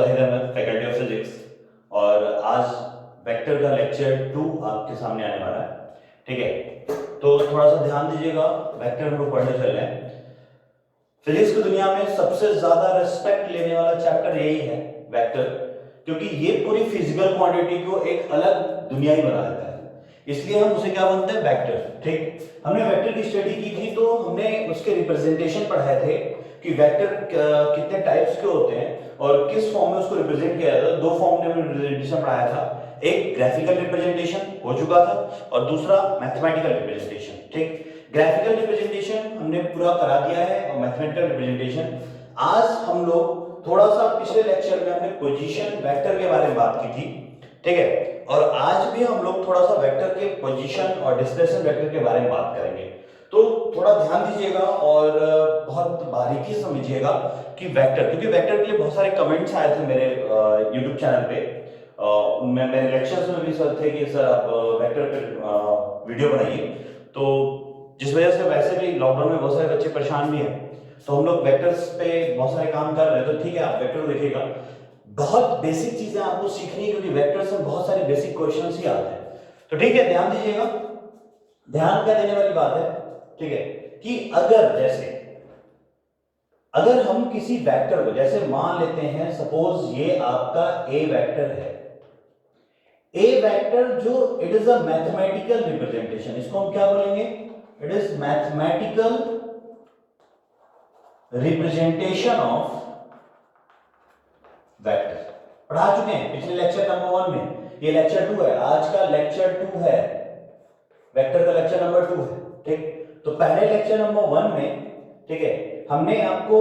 तोहिर Ahmad, faculty of physics. और आज vector का लेक्चर 2 आपके सामने आने वाला है। ठीक है, तो थोड़ा सा ध्यान दीजिएगा, वेक्टर हम लोग पढ़ने चल रहे हैं। फिजिक्स की दुनिया में सबसे ज्यादा रिस्पेक्ट लेने वाला चैप्टर यही है, वेक्टर, क्योंकि ये पूरी फिजिकल क्वांटिटी को एक अलग दुनिया ही बना देता है। इसलिए हम उसे क्या बोलते हैं, वेक्टर। ठीक, हमने वेक्टर की स्टडी की थी तो हमने उसके रिप्रेजेंटेशन पढ़ाए थे कि वेक्टर कितने टाइप्स के होते हैं और किस फॉर्म में उसको रिप्रेजेंट किया जाता है। दो फॉर्म में रिप्रेजेंटेशन पढ़ाया था, एक ग्राफिकल रिप्रेजेंटेशन हो चुका था और दूसरा मैथमेटिकल रिप्रेजेंटेशन। ठीक, ग्राफिकल रिप्रेजेंटेशन हमने पूरा करा दिया है और मैथमेटिकल रिप्रेजेंटेशन आज हम लोग थोड़ा सा, पिछले लेक्चर में हमने पोजीशन वेक्टर के बारे में बात की थी। ठीक है, और आज भी हम लोग थोड़ा सा वेक्टर के पोजीशन और डिस्प्लेसमेंट वेक्टर के बारे में बात करेंगे। तो थोड़ा ध्यान दीजिएगा और बहुत बारीकी से समझिएगा कि वेक्टर, क्योंकि वेक्टर के लिए बहुत सारे कमेंट्स आए थे मेरे यूट्यूब चैनल पे। मैं मेरे लेक्चर्स में भी सर थे कि सर आप वेक्टर पे वीडियो बनाइए, तो जिस वजह से वैसे भी लॉकडाउन में बहुत सारे बच्चे परेशान भी हैं, तो हम लोग वेक्टर्स पे बहुत सारे काम कर रहे हैं। तो ठीक है, आप वेक्टर देखिएगा, बहुत बेसिक चीजें आपको सीखनी है, क्योंकि वेक्टर्स में बहुत सारे बेसिक क्वेश्चंस ही आते हैं। तो ठीक है, ध्यान दीजिएगा, ध्यान क्या देने वाली बात है। ठीक है, कि अगर हम किसी वेक्टर को, जैसे मान लेते हैं सपोज ये आपका ए वेक्टर है, ए वेक्टर जो it is a mathematical representation, इसको हम क्या बोलेंगे, it is mathematical representation of vector. पढ़ा चुके हैं पिछले लेक्चर नंबर 1 में, ये लेक्चर 2 है, आज का लेक्चर 2 है, वेक्टर का लेक्चर नंबर 2 है। ठीक, तो पहले लेक्चर नंबर 1 में, ठीक है, हमने आपको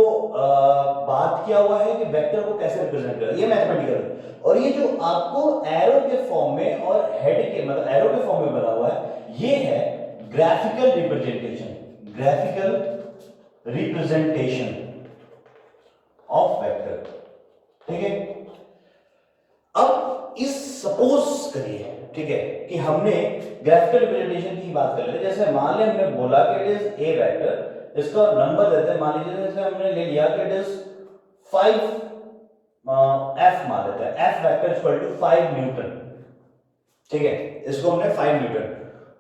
बात किया हुआ है कि वेक्टर को कैसे रिप्रेजेंट करें, ये मैथमेटिकल। और ये जो आपको एरो के फॉर्म में और हेड के मतलब एरो के फॉर्म में बना हुआ है, ये है graphical representation, graphical representation of vector. ठीक है, अब इस सपोज करिए, ठीक है, कि हमने ग्राफिकल रिप्रेजेंटेशन की बात कर लेते। जैसे मान लें हमने बोला कि इट इज ए वेक्टर, इसका नंबर देते हैं, मान लीजिए जैसे हमने ले लिया कि इट इज 5 एफ मान लेते हैं, F vector equal to 5 newton. ठीक है, इसको हमने 5 न्यूटन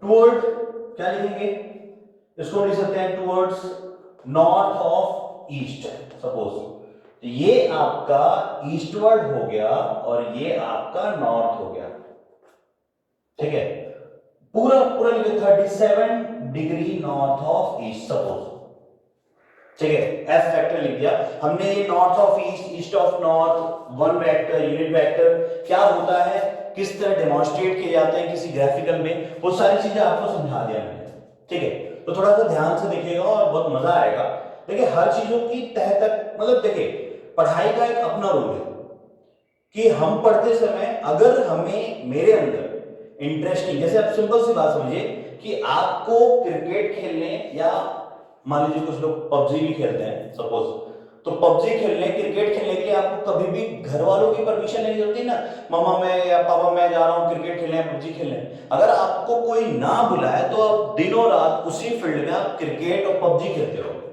टुवर्ड क्या लिखेंगे, इसको लिख सकते हैं towards north of east suppose. तो ये आपका ईस्टवर्ड हो गया और ये आपका नॉर्थ हो गया। ठीक है, पूरा पूरा लिखे 37 degree north of east suppose. ठीक है, एफ वेक्टर लिख दिया हमने, ये north of east, east of north, one vector, unit vector क्या होता है, किस तरह डेमोंस्ट्रेट किए जाते हैं किसी ग्राफिकल में, वो सारी चीजें आपको समझा दिया मैंने। ठीक है, तो थोड़ा सा ध्यान से देखिएगा और बहुत मजा आएगा। देखिए, हर चीजों की तह तक, मतलब देखिए, पढ़ाई का एक अपना रूल है कि हम पढ़ते समय अगर हमें, मेरे अंदर इंटरेस्टिंग, जैसे आप सिंपल सी बात समझिए कि आपको क्रिकेट खेलने, या मान लीजिए कुछ लोग पबजी भी खेलते हैं सपोज, तो पबजी खेलने, क्रिकेट खेलने के लिए आपको कभी भी घर वालों की परमिशन नहीं होती ना, मामा मैं या पापा मैं जा रहा हूं क्रिकेट खेलने, पबजी खेलने। अगर आपको कोई ना बुलाए तो आप दिनों रात उसी फील्ड में आप क्रिकेट और पबजी खेलते रहोगे,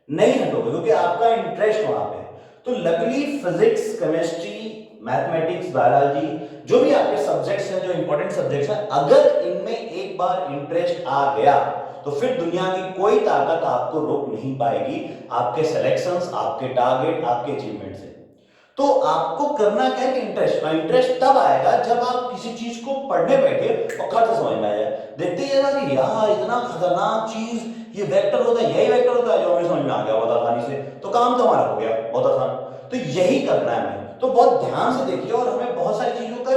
नहीं हटोगे, क्योंकि आपका इंटरेस्ट वहां पे है। तो luckily physics, chemistry, mathematics, biology, जो भी आपके सब्जेक्ट्स हैं, जो इंपॉर्टेंट सब्जेक्ट्स हैं, अगर इनमें एक बार इंटरेस्ट आ गया तो फिर दुनिया की कोई ताकत आपको रोक नहीं पाएगी आपके सिलेक्शंस, आपके टारगेट, आपके अचीवमेंट से। तो आपको करना क्या है कि इंटरेस्ट, और इंटरेस्ट तब आएगा जब आप किसी चीज को पढ़ने बैठे और खर्च समझ में आए, देखते ही यार इतना खतरनाक चीज ये वेक्टर होता है, यही वेक्टर होता है, जो हमें समझ में आ गया बहुत आसानी से, तो काम तो हमारा हो गया बहुत आसान। तो यही करना है हमें, तो बहुत ध्यान से देखिए और हमें बहुत सारी चीजों का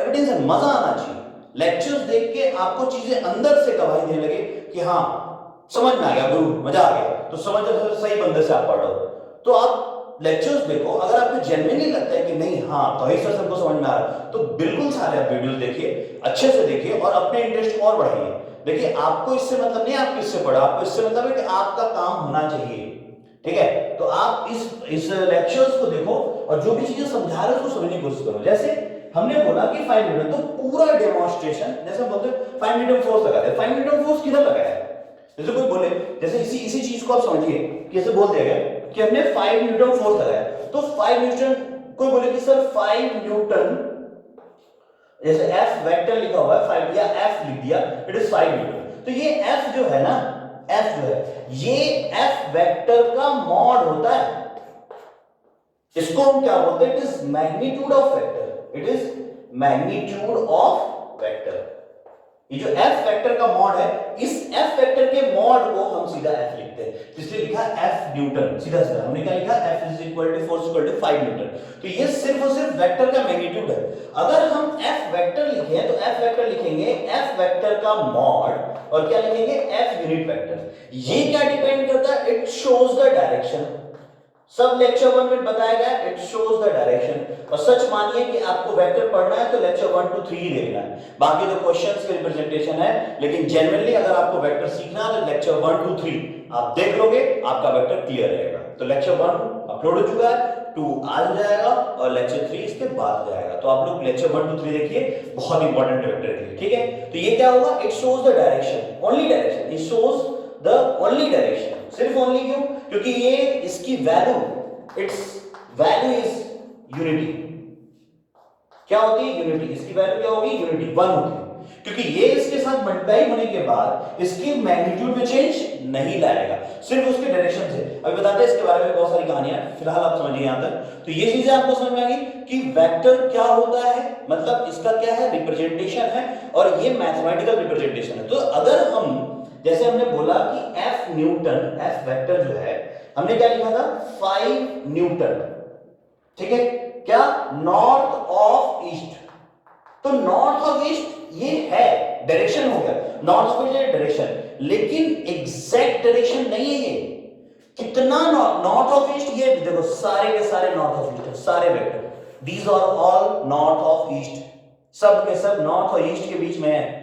एविडेंस है, मजा आना चाहिए। लेक्चर्स देख के आपको चीजें अंदर से गवाही देने लगे कि हाँ समझ में आ गया गुरु, मजा आ गया, तो समझ सही बंदे से आप पढ़ रहे हो। तो आप लेक्चर्स देखो, अगर आपको जेन्युइनली लगता है कि नहीं हाँ तो सर सबको समझ में आ रहा है, तो बिल्कुल सारे आप वीडियोस देखिए, अच्छे से देखिए और अपने इंटरेस्ट को और बढ़ाइए। देखिए, आपको इससे मतलब नहीं आप किससे पढ़ा, आपको इससे मतलब है कि आपका काम होना चाहिए। ठीक है, तो आप इस लेक्चर्स को देखो और जो भी चीजें समझा रहे हो उसको समझने की कोशिश करो। जैसे हमने बोला कि 5 न्यूटन, तो पूरा डेमोंस्ट्रेशन, जैसे हम बोलते हैं 5 न्यूटन फोर्स लगा दे, 5 न्यूटन फोर्स किधर लगाया है, जैसे कोई बोले, जैसे इसी चीज को आप समझिए कि ऐसे बोल दिया गया कि हमने 5 न्यूटन फोर्स लगाया, तो 5 न्यूटन कोई बोले कि सर 5 न्यूटन, जैसे F वेक्टर लिखा हुआ है 5 या F लिख दिया, इट इज 5 न्यूटन। तो ये F जो है ना, F जो है ये F वेक्टर का मॉड होता है। इसको हम क्या बोलते हैं? It is magnitude of vector, it is magnitude of vector. ये जो F वेक्टर का मॉड है, इस F वेक्टर के मॉड को हम सीधा F लिखते हैं, इसलिए लिखा F न्यूटन। सीधा सीधा हमने क्या लिखा? F is equal to force equal to 5 newton. तो ये सिर्फ और सिर्फ वेक्टर का मैग्नीट्यूड है। अगर हम F वेक्टर लिखें तो F वेक्टर लिखेंगे F वेक्टर का मॉड, और क्या लिखेंगे? F unit vector. ये क्या डिपेंड करता है? It shows the direction. सब लेक्चर 1 में बताया गया, इट शोज द डायरेक्शन। और सच मानिए कि आपको वेक्टर पढ़ना है तो लेक्चर 1 to 3 ही देखना है, बाकी तो क्वेश्चंस के रिप्रेजेंटेशन है। लेकिन जनरली अगर आपको वेक्टर सीखना है तो लेक्चर 1 to 3 आप देख लोगे, आपका वेक्टर क्लियर रहेगा। तो लेक्चर 1 अपलोड हो चुका है, 2 आज जाएगा और लेक्चर 3 इसके बाद जाएगा। तो आप लोग लेक्चर 1 to 3 देखिए, बहुत इंपॉर्टेंट वेक्टर के लिए, ठीक है। तो ये क्या होगा? It shows the direction, only direction, it shows the only direction. सिर्फ ओनली क्यों? क्योंकि ये इसकी value, it's value is unity. क्या होती है? यूनिटी। इसकी वैल्यू क्या होगी? यूनिटी, 1 होती है। क्योंकि ये इसके साथ मल्टीप्लाई होने के बाद इसकी मैग्नीट्यूड में चेंज नहीं लाएगा, सिर्फ उसके डायरेक्शन से। अभी बताते हैं इसके बारे में, बहुत सारी कहानियां, फिलहाल आप समझिए यहां तक। तो ये चीजें आपको समझ में आ गई कि वेक्टर क्या होता है, मतलब इसका क्या है? रिप्रेजेंटेशन है, और ये मैथमेटिकल रिप्रेजेंटेशन है। तो अगर हम, जैसे हमने बोला कि F न्यूटन, F वेक्टर जो है, हमने क्या लिखा था? 5 न्यूटन, ठीक है। क्या? North of east. तो नॉर्थ ऑफ ईस्ट ये है, डायरेक्शन हो गया, नॉर्थ ऑफ ईस्ट डायरेक्शन, लेकिन एग्जैक्ट डायरेक्शन नहीं है ये। कितना नॉर्थ ऑफ ईस्ट? ये देखो सारे के सारे नॉर्थ ऑफ ईस्ट है, सारे vector, these are all north of east, सब के सब नॉर्थ और ईस्ट के बीच में है।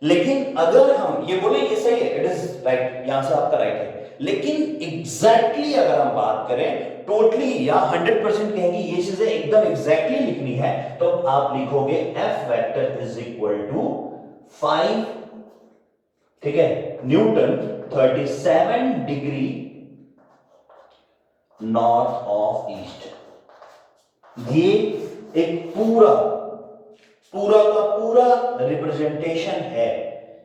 लेकिन अगर हम ये बोले ये सही है, इट इज राइट, यहां से आपका राइट है, लेकिन एग्जैक्टली अगर हम बात करें, टोटली या 100% कहेंगे ये चीजें एकदम एग्जैक्टली लिखनी है, तो आप लिखोगे F vector is equal to 5, ठीक है, newton 37 degree north of east. ये एक पूरा का पूरा रिप्रेजेंटेशन है,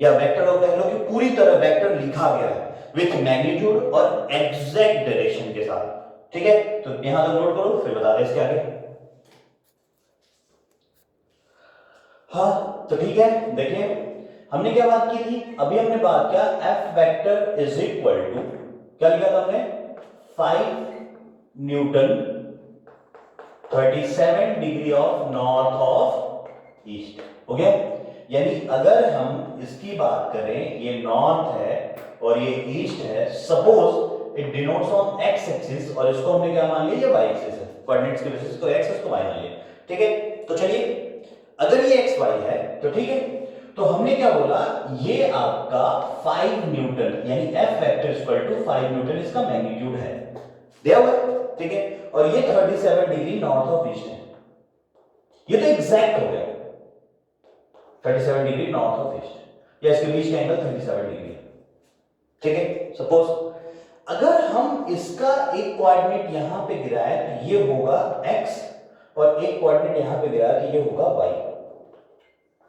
या वेक्टर हो कह लो कि पूरी तरह वेक्टर लिखा गया है विथ मैग्नीट्यूड और एग्जैक्ट डायरेक्शन के साथ, ठीक है। तो यहां तक नोट करो, फिर बता दें इसके आगे। हाँ तो ठीक है, देखिए हमने क्या बात की थी? अभी हमने बात किया F vector is equal to, क्या लिखा था हमने? 5 newton 37 degree of north of east, हो गया। यानी अगर हम इसकी बात करें, ये नॉर्थ है और ये ईस्ट है, suppose it denotes on x axis, और इसको हमने क्या मान लिया? ये वाई एक्सिस है, कोऑर्डिनेट्स के बेसिस को एक्स इसको वाई मान लिया, ठीक है। तो चलिए, अगर ये एक्स वाई है तो ठीक है, तो हमने क्या बोला? ये आपका 5 न्यूटन, यानी F vector equal to 5 newton इसका मैग्नीट्यूड है, दिया हुआ है, ठीक है। और ये 37 डिग्री नॉर्थ ऑफ ईस्ट है, ये तो एग्जैक्ट हो गया, 37 डिग्री नॉर्थ ऑफ ईस्ट, या इसके बीच का एंगल 37 डिग्री है, ठीक है। सपोज अगर हम इसका एक कोऑर्डिनेट यहां पे गिराए तो ये होगा x, और एक कोऑर्डिनेट यहां पे गिराए तो ये होगा y,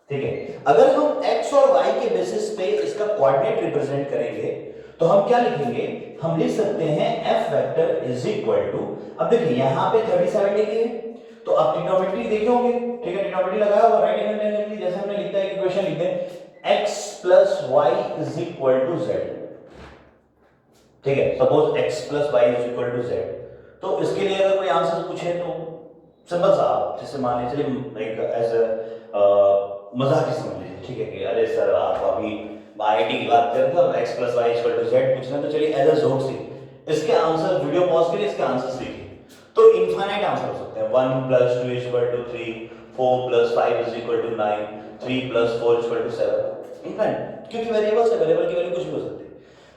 ठीक है। अगर हम x और y के बेसिस पे इसका कोऑर्डिनेट रिप्रेजेंट करेंगे तो हम क्या लिखेंगे? हम लिख सकते हैं F vector is equal to, अब देखिए यहां पे 37 डिग्री है, तो आप ट्रिग्नोमेट्री देखे होंगे, ठीक है, ट्रिग्नोमेट्री लगाया होगा, राइट एंगल ट्रायंगल की, जैसे हमने लिखता है इक्वेशन लिखते हैं x plus y is equal to z, ठीक है। Suppose x plus y is equal to z, तो इसके लिए अगर कोई आंसर पूछे तो सिंपल सा, जैसे मान लीजिए एक एज मजाक ही समझ लीजिए, ठीक है, कि अरे सर आप अभी आईआईटी की बात कर रहे थे, अब x plus y equal to z पूछना, तो चलिए एज अ जोक से इसके आंसर, वीडियो पॉज करिए, इसके आंसर्स लिखिए, तो इनफाइनाइट आंसर हो सकते हैं। 1 plus 2 equal to 3, 4 plus 5 is equal to 9, 3 plus 4 equal to 7, infinite, क्योंकि वेरिएबल्स है, वेरिएबल की वैल्यू कुछ भी हो सकती है।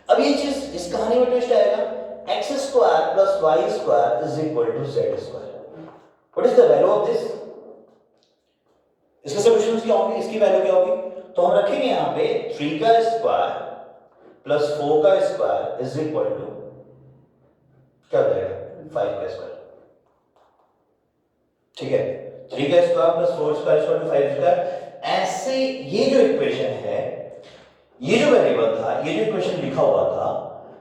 अब ये चीज इस कहानी में ट्विस्ट आएगा, x square plus y square is equal to z square, what is the value of this? इसके सॉल्यूशंस क्या होंगे, इसकी वैल्यू क्या होगी? तो हम रखेंगे यहां पे 3 का स्क्वायर प्लस 4 का स्क्वायर इज इक्वल टू क्या हो जाएगा? 5 का स्क्वायर, ठीक है, 3 का square plus 4 square equal to 5 square. ऐसे ये जो इक्वेशन है, ये जो वेरिएबल था, ये जो इक्वेशन लिखा हुआ था,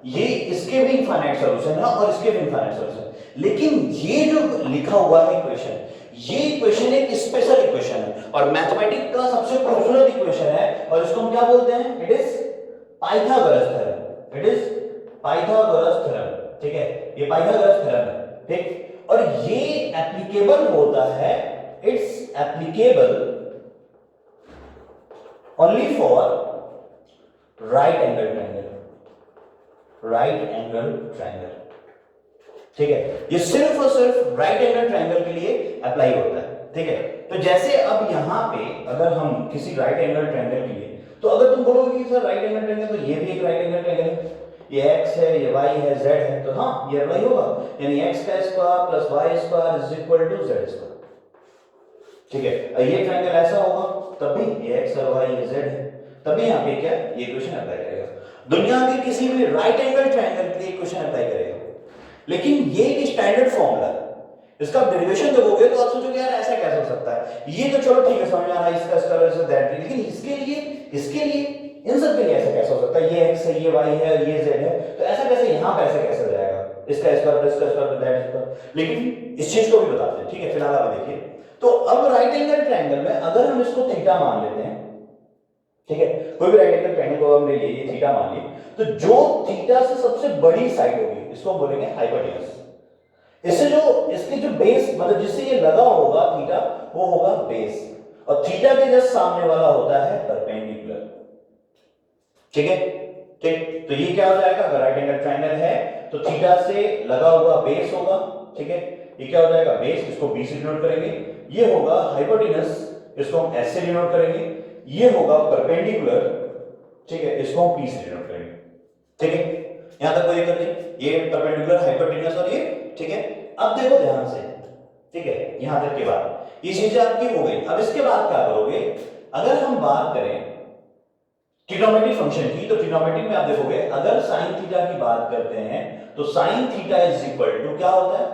ये इसके भी इनफाइनाइट सॉल्यूशन है और इसके भी इनफाइनाइट सॉल्यूशन। लेकिन ये जो लिखा हुआ है इक्वेशन, ये इक्वेशन एक स्पेशल इक्वेशन है और मैथमेटिक्स का सबसे खूबसूरत इक्वेशन है और इसको हम क्या बोलते हैं? It is Pythagoras theorem. It is Pythagoras theorem. ठीक है, ये पाइथागोरस थ्योरम है। ठीक, और ये एप्लीकेबल होता है, it's applicable only for right angle triangle. Right angle triangle, ठीक है, ये सिर्फ और सिर्फ राइट एंगल ट्रायंगल के लिए अप्लाई होता है। ठीक है, तो जैसे अब यहां पे अगर हम किसी राइट एंगल ट्रायंगल के लिए, तो अगर तुम बोलोगे कि सर राइट एंगल ट्रायंगल, तो ये भी एक राइट एंगल ट्रायंगल है, ये x है, ये y है, z है, तो हाँ ये अप्लाई होगा, यानी x का square plus y square is equal to z square. ठीक है, ये ट्रायंगल ऐसा होगा तब भी ये x और y ये z है, तभी यहां पे क्या ये इक्वेशन अप्लाई करेगा। दुनिया के किसी भी राइट एंगल ट्रायंगल के लिए इक्वेशन अप्लाई करेगा। लेकिन ये एक स्टैंडर्ड फॉर्मूला है, इसका डेरिवेशन देखोगे तो आप सोचोगे यार ऐसा कैसे हो सकता है, ये तो चलो ठीक है समझ में आ रहा है, इसका स्क्वायर इज दैट, लेकिन इसके लिए इन सब के लिए ऐसा कैसे हो सकता है? ये x है, ये y है, ये z है, तो ऐसा कैसे यहां पे ऐसे कैसे हो जाएगा? इसका स्क्वायर प्लस इसका स्क्वायर दैट स्क्वायर। लेकिन इस चीज को भी बताते हैं। ठीक है, फिलहाल आप देखिए, तो अब राइट एंगल ट्रायंगल में अगर हम इसको थीटा मान लेते हैं, ठीक है, कोई भी राइट एंगल ट्रायंगल को हम ले लिए, ये थीटा मान लिए, तो जो थीटा से सबसे बड़ी साइड होगी इसको बोलेंगे हाइपोटेनस। इससे जो इसके जो बेस, मतलब जिससे ये लगा होगा थीटा, वो होगा बेस, और थीटा के जस्ट सामने वाला होता है परपेंडिकुलर। ठीक है, ठीक, तो ये क्या हो जाएगा? अगर राइट एंगल ट्रायंगल है तो थीटा से लगा हुआ बेस होगा। ठीक है, ये क्या हो जाएगा? बेस, इसको बी से डिनोट करेंगे। ये होगा हाइपोटेनस, इसको हम एस से डिनोट करेंगे। ये होगा परपेंडिकुलर, ठीक है, इसको हम पी से डिनोट करेंगे। ठीक है, यहां तक कोई दिक्कत नहीं, ये परपेंडिकुलर, हाइपोटेनस और ये। ठीक है, अब देखो ध्यान से, ठीक है, यहां तक की बात, ये चीजें आपकी हो गई। अब इसके बाद क्या करोगे? अगर हम बात करें ट्रिग्नोमेट्रिक फंक्शन की, तो ट्रिग्नोमेट्रिक में आप देखोगे अगर साइन थीटा की बात करते हैं तो sine theta is equal to क्या होता है?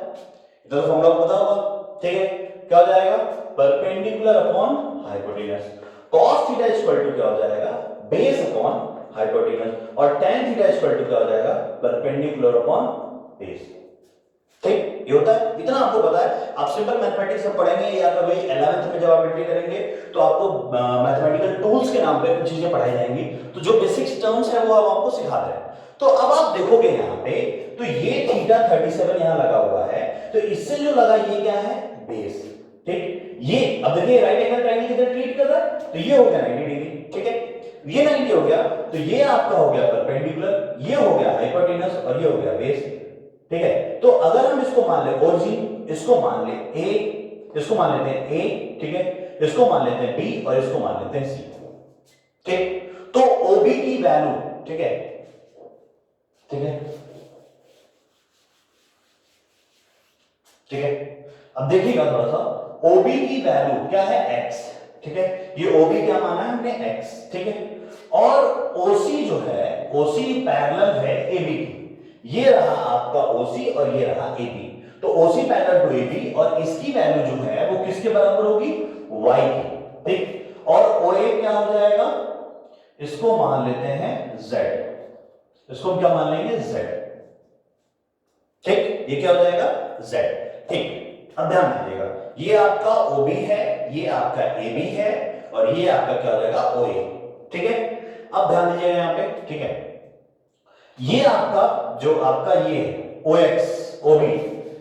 इधर तो फॉर्मूला पता होगा। ठीक है, क्या हो जाएगा? Perpendicular upon hypotenuse. cos theta is equal to क्या हो जाएगा? बेस अपॉन हाइपोटेनस, और tan theta is equal to क्या हो जाएगा? Perpendicular upon base. ठीक, ये होता है, इतना आपको पता है। आप सिंपल मैथमेटिक्स में पढ़ेंगे या कभी 11th में जब आप एंट्री करेंगे तो आपको मैथमेटिकल टूल्स के नाम पे कुछ चीजें पढ़ाई जाएंगी, तो जो बेसिक्स टर्म्स है वो हम आपको सिखाते हैं। तो अब आप देखोगे यहाँ पे, तो ये थीटा 37 यहाँ लगा हुआ है, तो इससे जो लगा ये क्या है? बेस। ठीक, ये अब देखिए राइट एंगल ट्रायंगल किधर ट्रीट कर रहा है, तो ये हो गया 90 डिग्री। ठीक है, ये 90 हो गया, तो ये आपका हो गया परपेंडिकुलर, ये हो गया हाइपोटेनस और ये हो गया बेस। ठीक है, तो अगर हम इसको मान ले ओरिजिन, इसको मान ले ए, इसको मान लेते हैं ए, ठीक है, इसको मान लेते हैं बी और इसको मान लेते हैं सी। ठीक, तो ओबी की वैल्यू, ठीक है, ठीक है, ठीक है, अब देखिएगा थोड़ा सा, ओबी की वैल्यू क्या है? एक्स। ठीक है, ये ओबी क्या माना है हमने? एक्स। ठीक है, और ओसी जो है, ओसी पैरेलल है एबी की, ये रहा आपका ओसी और ये रहा एबी, तो ओसी पैरेलल टू एबी और इसकी वैल्यू जो है वो किसके बराबर होगी? वाई की। ठीक, और ओए क्या हो जाएगा? इसको मान लेते हैं जेड, इसको क्या मान लेंगे? जेड। ठीक, ये क्या हो जाएगा? जेड। ठीक, अब ध्यान दीजिएगा, ये आपका ओबी है, ये आपका एबी है और ये आपका क्या हो जाएगा? ओए। ठीक है, अब ध्यान दीजिएगा यहां पे। ठीक है, ये आपका जो आपका ये OX OB,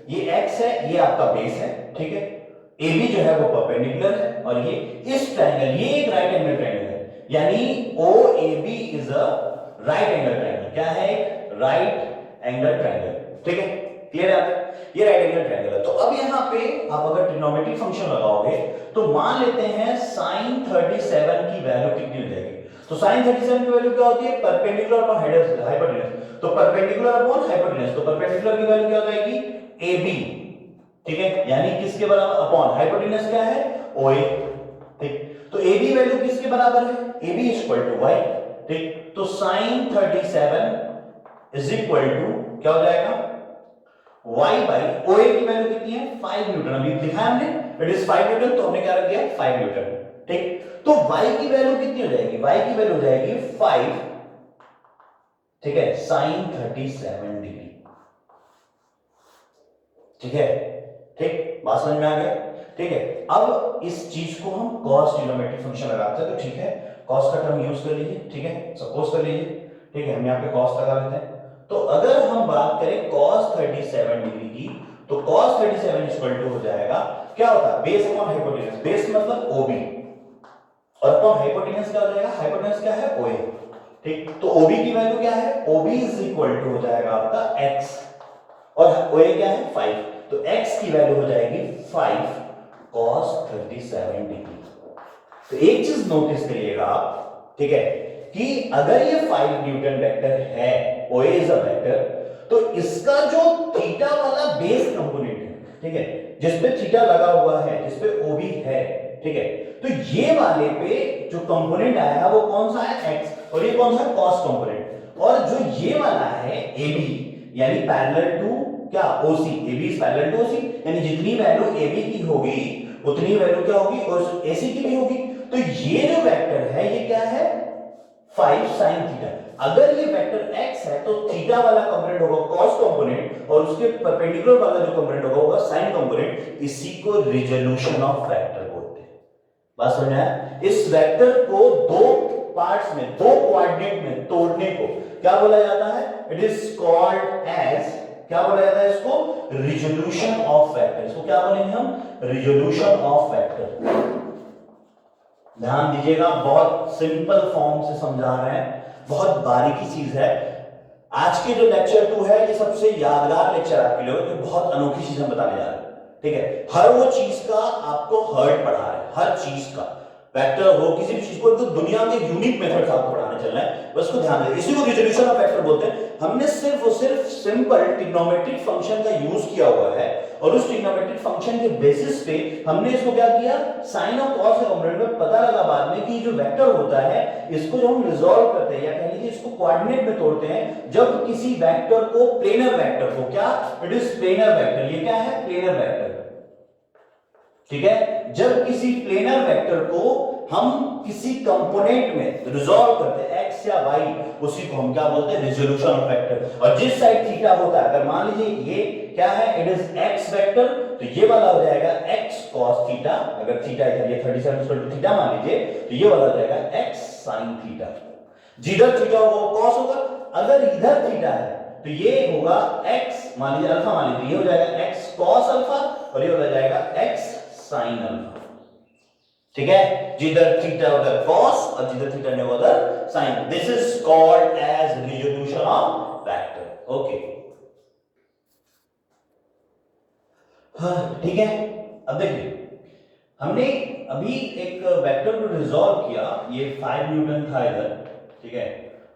ये x है, ये आपका बेस है। ठीक है, AB जो है वो परपेंडिकुलर है और ये इस ट्रायंगल, ये एक राइट एंगल ट्रायंगल है, यानी OAB is a right angle triangle. क्या है? एक राइट एंगल ट्रायंगल। ठीक है, क्लियर है आपको? ये राइट एंगल ट्रायंगल है। तो अब यहां पे आप अगर ट्रिग्नोमेट्रिक फंक्शन लगाओगे तो मान लेते हैं sin 37 की वैल्यू कितनी हो जाएगी? तो sin 37 की वैल्यू क्या होती है? परपेंडिकुलर अपॉन हाइपोटेनस, तो परपेंडिकुलर अपॉन हाइपोटेनस, तो परपेंडिकुलर की वैल्यू क्या हो जाएगी? AB। ठीक है, यानी किसके बराबर? अपॉन हाइपोटेनस क्या है? OA। ठीक, तो AB वैल्यू किसके बराबर है? AB equal to y। ठीक, तो sin 37 इज इक्वल टू क्या हो जाएगा? y बाई OA की वैल्यू कितनी है 5 न्यूटन, अभी लिखा है हमने इट इज 5 न्यूटन, तो हमने क्या रख दिया 5 न्यूटन। ठीक, तो y की वैल्यू कितनी हो जाएगी, y की वैल्यू हो जाएगी 5, ठीक है, sin 37 डिग्री। ठीक है, ठीक, बात समझ में आ गया। ठीक है, अब इस चीज को हम cos ट्रिग्नोमेट्रिक फंक्शन लगाते हैं, तो ठीक है cos का टर्म यूज कर लीजिए, ठीक है, सपोज कर लीजिए, ठीक है, हम यहाँ पे cos लगा लेते हैं। तो अगर हम बात करें cos 37 डिग्री की, तो cos 37 इक्वल टू हो जाएगा, क्या होता है, बेस अपॉन हाइपोटेनस, बेस मतलब OB, और अपॉन हाइपोटेनस क्या हो जाएगा, हाइपोटेनस क्या है OA। ठीक, तो OB की वैल्यू क्या है, OB इज इक्वल टू हो जाएगा आपका x, और OA क्या है 5, तो x की वैल्यू हो जाएगी 5 cos 37 डिग्री। तो एक चीज नोटिस करिएगा आप, ठीक है, कि अगर ये 5 न्यूटन वेक्टर है, OA इज अ वेक्टर, तो इसका जो थीटा वाला बेस कंपोनेंट है, ठीक है, जिसपे थीटा लगा हुआ है, जिसपे OB है, ठीक है, तो ये वाले पे जो कंपोनेंट आया वो कौन सा है x, और ये कौन सा है cos कंपोनेंट, और जो ये वाला है AB यानी पैरेलल टू क्या OC, AB is parallel to OC, यानी जितनी वैल्यू AB की होगी उतनी वैल्यू क्या होगी और AC की भी होगी। तो ये जो वेक्टर है ये क्या है 5 sin थीटा। अगर ये वेक्टर x है तो थीटा वाला कंपोनेंट होगा cos कंपोनेंट, और उसके परपेंडिकुलर वाला जो कंपोनेंट होगा sin कंपोनेंट। इसी को रिजोल्यूशन ऑफ वेक्टर बोलते हैं। बात समझ आया? इस वेक्टर को दो पार्ट्स में, दो कोऑर्डिनेट में तोड़ने को क्या बोला जाता है, इट इज कॉल्ड एज, क्या बोला जाता है इसको, रिजोल्यूशन ऑफ वेक्टर। इसको क्या बोलेंगे हम, रिजोल्यूशन ऑफ वेक्टर। ध्यान दीजिएगा, बहुत सिंपल फॉर्म से समझा रहे हैं, बहुत बारीकी चीज है। आज के जो लेक्चर 2 है ये सबसे यादगार लेक्चर आपके लिए होगा, बहुत अनोखी चीज हम बताने जा रहे हैं। ठीक है, हर वो चीज का आपको हर्ट पढ़ा रहे हैं, हर चीज का, वेक्टर हो किसी भी चीज को, तो दुनिया के यूनिक मेथड्स आपको पढ़ाने चल रहे हैं, बस को ध्यान दें। इसी को रिजोल्यूशन ऑफ वेक्टर बोलते हैं। हमने सिर्फ और सिर्फ सिंपल ट्रिग्नोमेट्रिक फंक्शन का यूज किया हुआ है, और उस ट्रिग्नोमेट्रिक फंक्शन के बेसिस पे हमने इसको क्या किया, साइन और कॉस के कंपोनेंट में पता लगा बाद में कि जो वेक्टर होता है इसको जब हम रिजॉल्व करते हैं, या कह लीजिए इसको कोऑर्डिनेट में तोड़ते हैं, जब किसी वेक्टर को, प्लेनर वेक्टर को, क्या इट इज प्लेनर वेक्टर, ये क्या है प्लेनर वेक्टर, ठीक है, जब किसी प्लेनर वेक्टर को हम किसी कंपोनेंट में रिजॉल्व करते हैं x या y, उसी को हम क्या बोलते हैं, रिजोल्यूशन ऑफ वेक्टर। और जिस साइड थीटा होता है, अगर मान लीजिए ये क्या है, इट इज x वेक्टर, तो ये वाला हो जाएगा x cos थीटा, अगर थीटा इधर ये 37 थीटा मान लीजिए, तो ये वाला हो जाएगा x sin थीटा। जिधर थीटा होगा वो cos होगा, अगर इधर थीटा है तो ये होगा x, मान लीजिए अल्फा मान लीजिए, ये हो जाएगा x cos अल्फा, और ये हो जाएगा x sin अल्फा। ठीक है, जिधर थीटा उधर cos और जिधर थीटा नहीं उधर sin। This is called as resolution of vector. Okay, ठीक है। अब देखिए, हमने अभी एक वेक्टर को रिजॉल्व किया, ये 5 न्यूटन था इधर, ठीक है,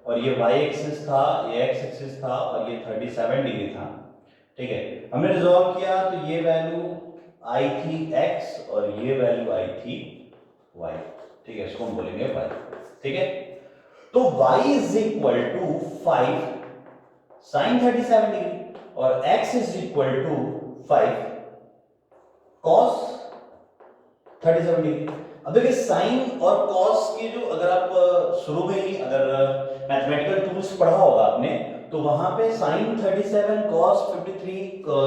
और ये y एक्सिस था, ये x एक्सिस था, और ये 37 डिग्री था। ठीक है, हमने रिजॉल्व किया, तो ये वैल्यू आई थी x और ये वैल्यू आई थी y। ठीक है, इसको हम बोलेंगे y। ठीक है, तो y is equal to 5 sin 37 degree और x is equal to 5 cos 37 degree. अब देखिए साइन और cos के जो, अगर आप शुरू में ही अगर मैथमेटिकल टूल्स पढ़ा होगा आपने, तो वहां पे sin 37 cos 53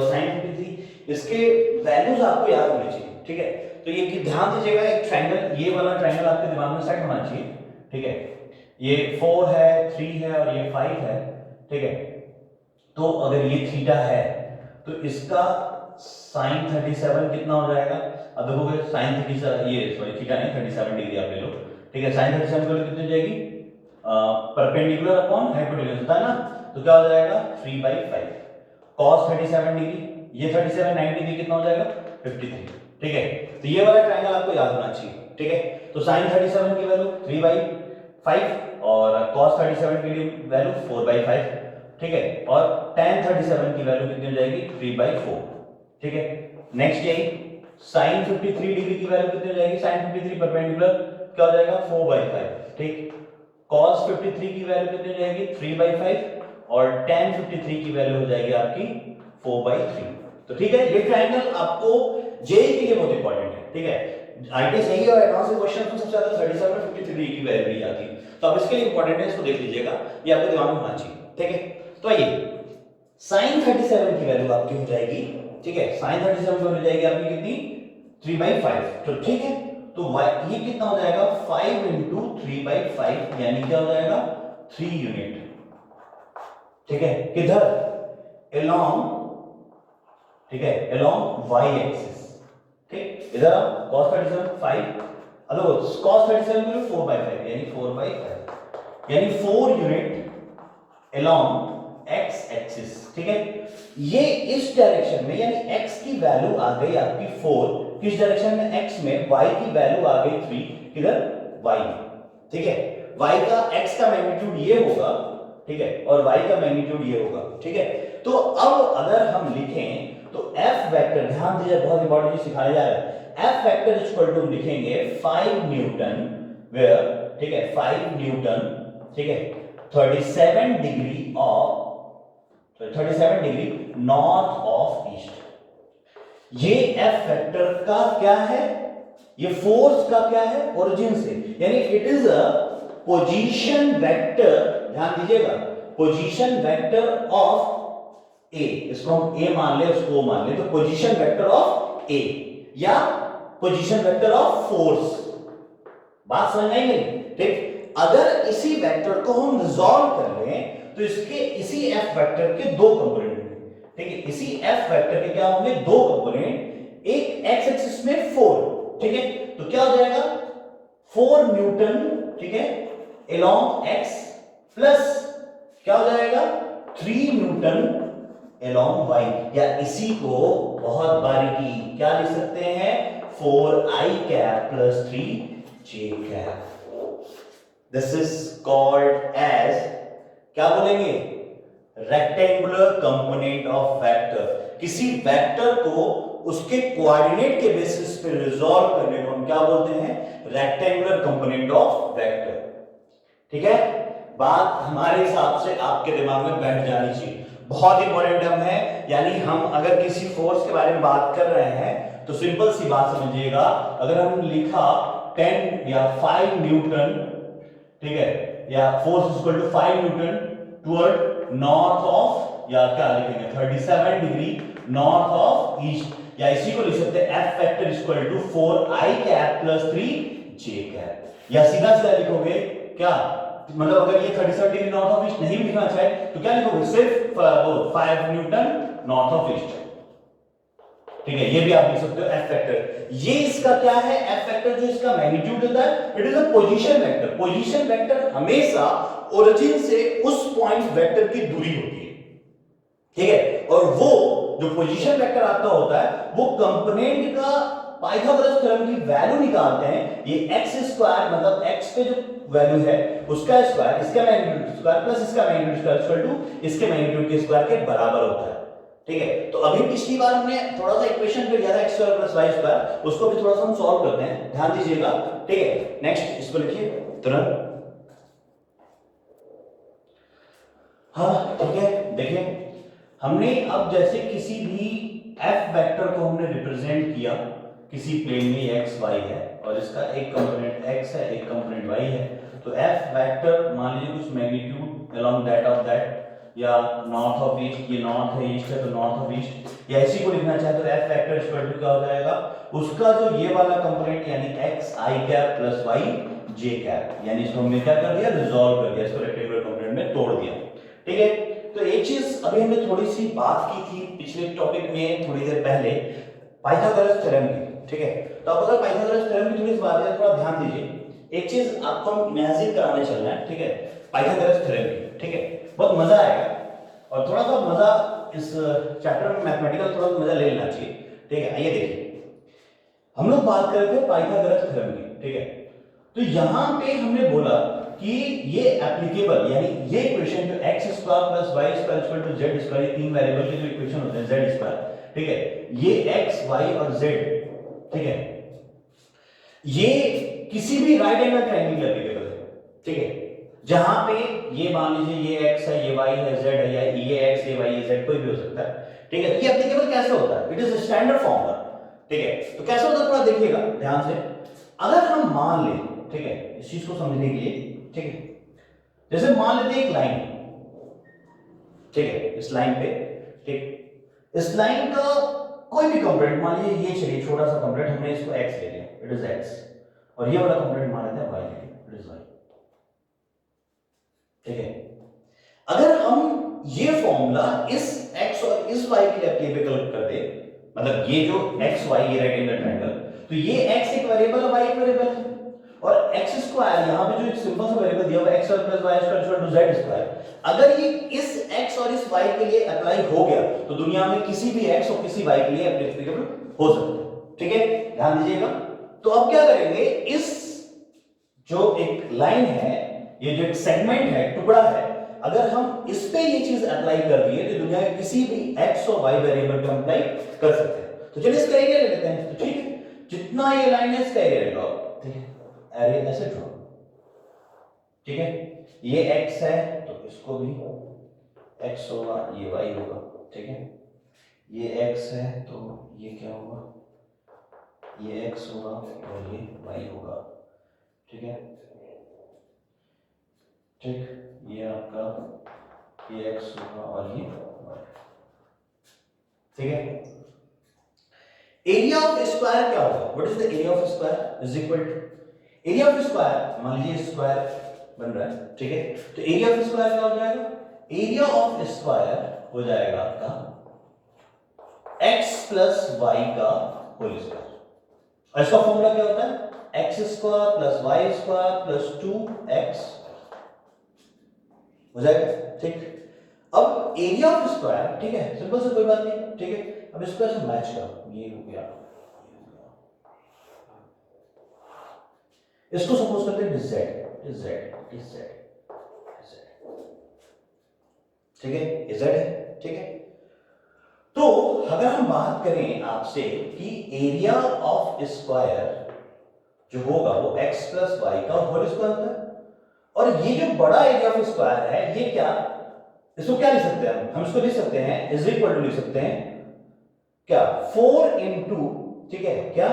sin 53 इसके वैल्यूज आपको याद होने चाहिए। ठीक है, तो ये ध्यान दीजिएगा, एक ट्रायंगल, ये वाला ट्रायंगल आपके दिमाग में सेट होना चाहिए। ठीक है, ये 4 है, 3 है और ये 5 है। ठीक है, तो अगर ये थीटा है तो इसका sin 37 कितना हो जाएगा, अब देखोगे sin 37, ये सॉरी थीटा नहीं 37 डिग्री आप ले लो। ठीक है, sin 37 की वैल्यू कितनी हो जाएगी, परपेंडिकुलर अपॉन हाइपोटेन्यूज होता है ना, तो क्या हो जाएगा 3/5 cos 37 डिग्री, ये 37 90 डिग्री कितना हो जाएगा 53। ठीक है, तो ये वाला ट्रायंगल आपको याद होना चाहिए। ठीक है, तो sin 37 की वैल्यू 3/5 और cos 37 की वैल्यू 4/5। ठीक है, और tan 37 की वैल्यू कितनी हो जाएगी 3/4। ठीक है, नेक्स्ट यही sin 53 डिग्री की वैल्यू कितनी हो जाएगी, sin 53 परपेंडिकुलर क्या हो जाएगा 4/5। ठीक, cos 53 की वैल्यू कितनी हो जाएगी 3/5 और tan 53 की वैल्यू हो जाएगी आपकी 4/3। तो ठीक है, ये ट्रायंगल आपको जेई के लिए बहुत इंपॉर्टेंट है, ठीक है। आईटीएस यही है, एडवांस क्वेश्चन में सबसे ज्यादा 37 और 53 की वैल्यू आती है, तो अब इसके लिए इंपॉर्टेंट है, इसको देख लीजिएगा, ये आपके दिमाग में होना चाहिए, ठीक है। तो आइए sin 37 की वैल्यू आपकी हो जाएगी, ठीक है, sin 37 हो जाएगी आपकी कितनी 3/5। तो ठीक है, तो ये कितना हो जाएगा 5 इंटू 3/5 यानी क्या हो जाएगा 3 यूनिट, ठीक है, किधर along, ठीक है, along y एक्सिस, ठीक, इधर आप cos 37 5, हेलो cos 37 को 4/5 यानी 4/5 यानी 4 यूनिट along x एक्सिस, ठीक है। ये इस डायरेक्शन में यानी x की वैल्यू आ गई आपकी 4, किस डायरेक्शन में x में, y की वैल्यू आ गई 3, किधर y में, ठीक है। y का x का मैग्नीट्यूड ये होगा, ठीक है, और y का मैग्नीट्यूड ये होगा, ठीक है। तो अब अगर हम लिखें तो f वेक्टर, ध्यान दीजिए बहुत इंपॉर्टेंट चीज सिखाने जा रहा है, f वेक्टर इक्वल टू लिखेंगे 5 न्यूटन वेयर, ठीक है, 5 न्यूटन, ठीक है, 37 degree of 37 degree north of east. ये f वेक्टर का क्या है, ये फोर्स का क्या है, ओरिजिन से, यानी it is a position vector, ध्यान दीजिएगा, पोजीशन वेक्टर ऑफ ए, इसको हम ए मान ले, उसको मान ले, तो पोजीशन वेक्टर ऑफ ए या पोजीशन वेक्टर ऑफ फोर्स, बात समझ में आई मेरी, ठीक। अगर इसी वेक्टर को हम रिजॉल्व कर लें तो इसके इसी एफ वेक्टर के दो कंपोनेंट होंगे, ठीक है, इसी एफ वेक्टर के क्या होंगे दो कंपोनेंट, एक एक्स एक्सिस में 4, ठीक है, तो क्या हो जाएगा 4 न्यूटन, ठीक है, along x प्लस क्या हो जाएगा 3 न्यूटन along y, या इसी को बहुत बारीकी क्या लिख सकते हैं 4i cap plus 3j cap. This is called as क्या बोलेंगे रेक्टेंगुलर कंपोनेंट ऑफ वेक्टर। किसी वेक्टर को उसके कोऑर्डिनेट के बेसिस पे रिजॉल्व करने को हम क्या बोलते हैं रेक्टेंगुलर कंपोनेंट ऑफ वेक्टर, ठीक है। बात हमारे हिसाब से आपके दिमाग में बैठ जानी चाहिए, बहुत इंपॉर्टेंट टर्म है, यानी हम अगर किसी फोर्स के बारे में बात कर रहे हैं तो सिंपल सी बात समझिएगा, अगर हम लिखा 10 या 5 न्यूटन, ठीक है, या force equal to 5 newton toward north of, या क्या लिखेंगे 37 डिग्री नॉर्थ ऑफ ईस्ट, या इसी को लिख सकते हैं F vector equal to 4i cap plus 3j cap, या सीधा सीधा लिखोगे क्या, मतलब अगर ये 37 डिग्री नॉर्थ ऑफ ईस्ट नहीं भी लिखना चाहे तो क्या लिखोगे सिर्फ 5 न्यूटन नॉर्थ ऑफ ईस्ट, ठीक है, ये भी आप लिख सकते हो एफ वेक्टर। ये इसका क्या है एफ वेक्टर, जो इसका मैग्नीट्यूड होता है, it is a position vector. Position vector हमेशा ओरिजिन से उस पॉइंट वेक्टर की दूरी होती है, ठीक है, और वो जो पोजीशन वेक्टर आपका होता है वो कंपोनेंट का पाइथागोरस थ्योरम की वैल्यू निकालते हैं, ये x स्क्वायर मतलब x पे जो वैल्यू है उसका स्क्वायर, इसका मैग्नीट्यूड स्क्वायर प्लस इसका मैग्नीट्यूड स्क्वायर इक्वल टू इसके मैग्नीट्यूड के स्क्वायर के बराबर होता है, ठीक है। तो अभी पिछली बार हमने थोड़ा सा इक्वेशन पे लिया था x square plus y square, उसको भी थोड़ा सा हम सॉल्व करते हैं, ध्यान दीजिएगा, ठीक है। नेक्स्ट इसको लिखिए तुरंत, हाँ ठीक है। देखिए हमने अब जैसे किसी भी f वेक्टर को हमने रिप्रेजेंट किया किसी प्लेन में x y है और इसका एक कंपोनेंट x है एक कंपोनेंट y है, तो f वेक्टर मान लीजिए कुछ magnitude along that of that, या नॉर्थ ऑफ ईस्ट, ये नॉर्थ है ईस्ट है तो नॉर्थ ऑफ ईस्ट, या इसी को लिखना चाहे तो f वेक्टर इक्वल टू क्या हो जाएगा उसका जो ये वाला कंपोनेंट यानी x i cap plus y j cap, यानी इसको हमने क्या कर दिया रिजॉल्व कर दिया, इसको रेक्टेंगुलर कंपोनेंट में तोड़ दिया, ठीक है। तो एक चीज अभी हमने थोड़ी सी बात की थी पिछले टॉपिक में थोड़ी देर पहले पाइथागोरस थ्योरम की, ठीक है। तो अब अगर पाइथागोरस थ्योरम की थोड़ी सी बात है थोड़ा ध्यान दीजिए, एक चीज आपको हम इमेजिन कराने चल रहे हैं, ठीक है, पाइथागोरस थ्योरम की, ठीक है, बहुत मजा आएगा और थोड़ा सा मजा इस चैप्टर में मैथमेटिकल थोड़ा मजा ले लेना चाहिए, ठीक है। आइए देखिए हम लोग बात कर रहे थे पाइथागोरस थ्योरम की, ठीक है। तो यहां पे हमने बोला कि ये एप्लीकेबल यानी ये इक्वेशन जो x square plus y square equal to z square, ये तीन वेरिएबल के जो इक्वेशन होते हैं z स्क्वायर, ठीक है, ये x y और z, ठीक है, ये किसी भी राइट एंगल ट्रायंगल के एप्लीकेबल है, ठीक है, जहां पे ये मान लीजिए ये x है ये y है z है, या ये x ये y ये z कोई भी हो सकता है, ठीक है, ये एप्लीकेबल कैसे होता है, इट इज स्टैंडर्ड फॉर्मूला, ठीक है। तो कैसे होता है थोड़ा देखिएगा ध्यान से। अगर हम मान लें, ठीक है, इस चीज को समझने के लिए, ठीक है, जैसे मान लेते हैं एक लाइन, ठीक है, इस लाइन पे, ठीक, इस लाइन का कोई भी कंपोनेंट मान लीजिए, ये चलिए छोटा सा कंपोनेंट हमने इसको x ले लिया, इट इज x, और ये वाला कंपोनेंट मान लेते हैं y ले लिया, इट इज y, ठीक है। अगर हम ये फॉर्मूला इस x और इस y के लिए एप्लीकेबल कर दे, मतलब ये जो x y ये राइट एंगल ट्रायंगल, तो ये x एक वेरिएबल है, y एक वेरिएबल है, और x स्क्वायर यहां पे जो एक सिंपल सा वेरिएबल दिया हुआ है x और y square equal to z square, अगर ये इस x और इस y के लिए अप्लाई हो गया तो दुनिया में किसी भी x और किसी y के लिए एप्लीकेबल हो सकता है, ठीक है, ध्यान दीजिएगा। तो अब क्या करेंगे, इस जो एक लाइन है, ये जो एक सेगमेंट है, टुकड़ा है, अगर हम इस पे ये चीज अप्लाई कर दिए तो दुनिया के किसी भी x और y वेरिएबल पे अप्लाई कर सकते हैं। तो चलिए इसका एरिया ले लेते हैं, तो ठीक है, जितना ये लाइन है इसका एरिया लो, ठीक है, एरिया ऐसे ड्रॉ, ठीक है, ये x है तो इसको भी x होगा, ये y होगा, ठीक है, ये x है तो ये क्या होगा, ये x होगा और ये y होगा, ठीक है, ठीक, ये आपका ये x होगा और ये y, ठीक है। एरिया ऑफ स्क्वायर क्या होगा, what is the area of square is equal to area of square, मान लीजिए स्क्वायर बन रहा है, ठीक है, तो एरिया ऑफ स्क्वायर क्या हो जाएगा, एरिया ऑफ स्क्वायर हो जाएगा आपका x प्लस y का होल स्क्वायर, और इसका फॉर्मूला क्या होता है, x square plus y square plus 2x हो जाएगा, ठीक। अब एरिया ऑफ स्क्वायर, ठीक है, सिंपल से कोई बात नहीं, ठीक है, अब इसको ऐसे मैच करो, ये हो गया, इसको सपोज करते हैं z, ठीक है, z है, ठीक है। तो अगर हम बात करें आपसे कि एरिया ऑफ स्क्वायर जो होगा वो x प्लस वाई का होल स्क्वायर होता है, और ये जो बड़ा एरिया ऑफ स्क्वायर है ये क्या, इसको क्या लिख सकते हैं हम इसको लिख सकते हैं इज इक्वल टू लिख सकते हैं क्या 4 इंटू, ठीक है, क्या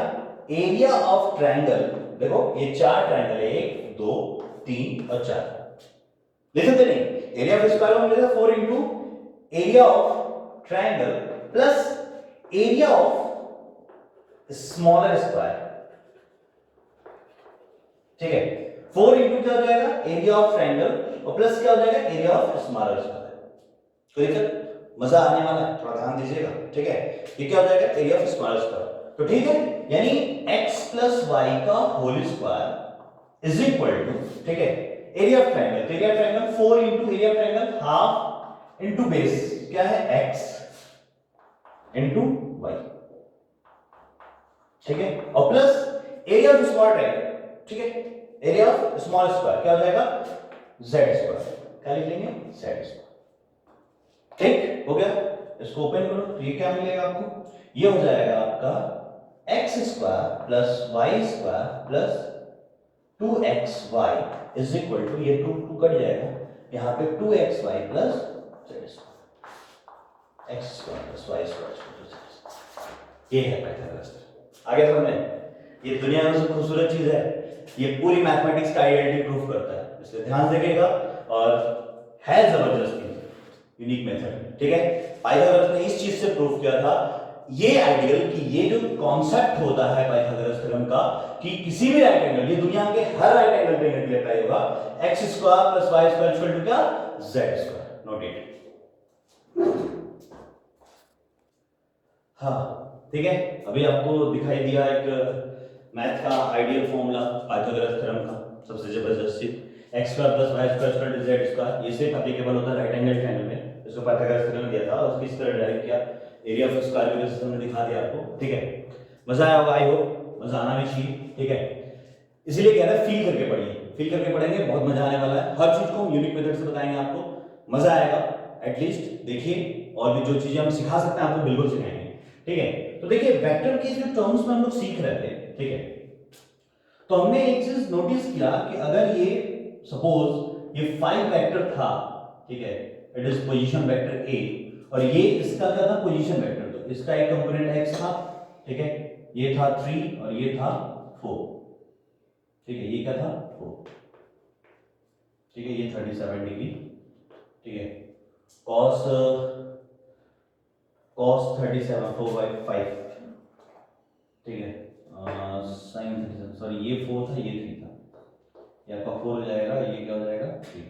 एरिया ऑफ ट्रायंगल, देखो ये चार ट्रायंगल है, 1 2 3 और 4, लिख सकते नहीं, एरिया ऑफ स्क्वायर हम लेते 4 into area of triangle plus area of smaller square, ठीक है, 4 इंटू क्या हो जाएगा एरिया ऑफ ट्रायंगल और प्लस क्या हो जाएगा एरिया ऑफ स्मॉलर स्क्वायर, तो देखिए मजा आने वाला है, थोड़ा ध्यान दीजिएगा, ठीक है, ये क्या हो जाएगा एरिया ऑफ स्मॉलर स्क्वायर, तो ठीक है, यानी x प्लस वाई का whole square is equal to, ठीक है, एरिया ऑफ ट्रायंगल, तो area of triangle 4 into area of triangle half into base क्या है x इंटू y, ठीक है, और plus area of small triangle, ठीक है, एरिया ऑफ स्मॉल स्क्वायर क्या हो जाएगा z स्क्वायर, क्या लिख लेंगे z स्क्वायर, ठीक हो गया। इसको ओपन करो तो ये क्या मिलेगा आपको, ये हो जाएगा आपका x square plus y square plus 2xy is equal to, ये 2 2 कट जाएगा, यहां पे 2xy plus z square, x square plus y square, ये है पाइथागोरस थ्योरम। आगे समझे, ये दुनिया में सबसे खूबसूरत चीज है, ये पूरी मैथमेटिक्स का आइडेंटिटी प्रूफ करता है, इसलिए ध्यान रखिएगा, और है जबरदस्त यूनिक मेथड, ठीक है। पाइथागोरस ने इस चीज से प्रूव किया था ये आइडियल कि ये जो कॉन्सेप्ट होता है पाइथागोरस थ्योरम का कि किसी भी राइट एंगल, ये दुनिया के हर राइट एंगल ट्रायंगल के लिए अप्लाई होगा, x square plus y square equal to क्या z स्क्वायर, नोट इट। हाँ ठीक है, अभी आपको दिखाई दिया एक मैथ का आइडियल फॉर्मूला पाइथागोरस थ्योरम का, सबसे जबरदस्त चीज x square plus y square equal to z square, ये सिर्फ एप्लीकेबल होता है राइट एंगल ट्रायंगल में, इसको पाइथागोरस थ्योरम दिया था और किस तरह डायरेक्ट किया, एरिया ऑफ स्क्वायर की वजह से हमने दिखा दिया आपको, ठीक है। मजा आया होगा, आई होप मजा आना भी चाहिए, ठीक है, इसीलिए कह रहा है फील करके पढ़िए, फील करके पढ़ेंगे बहुत मजा आने वाला है, हर चीज को हम यूनिक मेथड से बताएंगे आपको, मजा आएगा, एटलीस्ट देखिए, और भी जो चीजें हम सिखा सकते हैं आपको बिल्कुल सिखाएंगे, ठीक है। तो देखिए वेक्टर के जो टर्म्स में हम लोग सीख रहे थे, ठीक है, तो हमने एक चीज नोटिस किया कि अगर ये सपोज ये 5 वेक्टर था, ठीक है, it is position vector A, और ये इसका क्या था, पोजीशन वेक्टर। तो इसका एक कंपोनेंट x था, ठीक है, ये था 3 और ये था 4, ठीक है, ये क्या था 4, ठीक है, ये 37 डिग्री, ठीक है, cos 37 4/5, ठीक है, sin 37, सॉरी ये 4 था, ये 3 था, ये आपका 4 हो जाएगा, ये क्या हो जाएगा 3।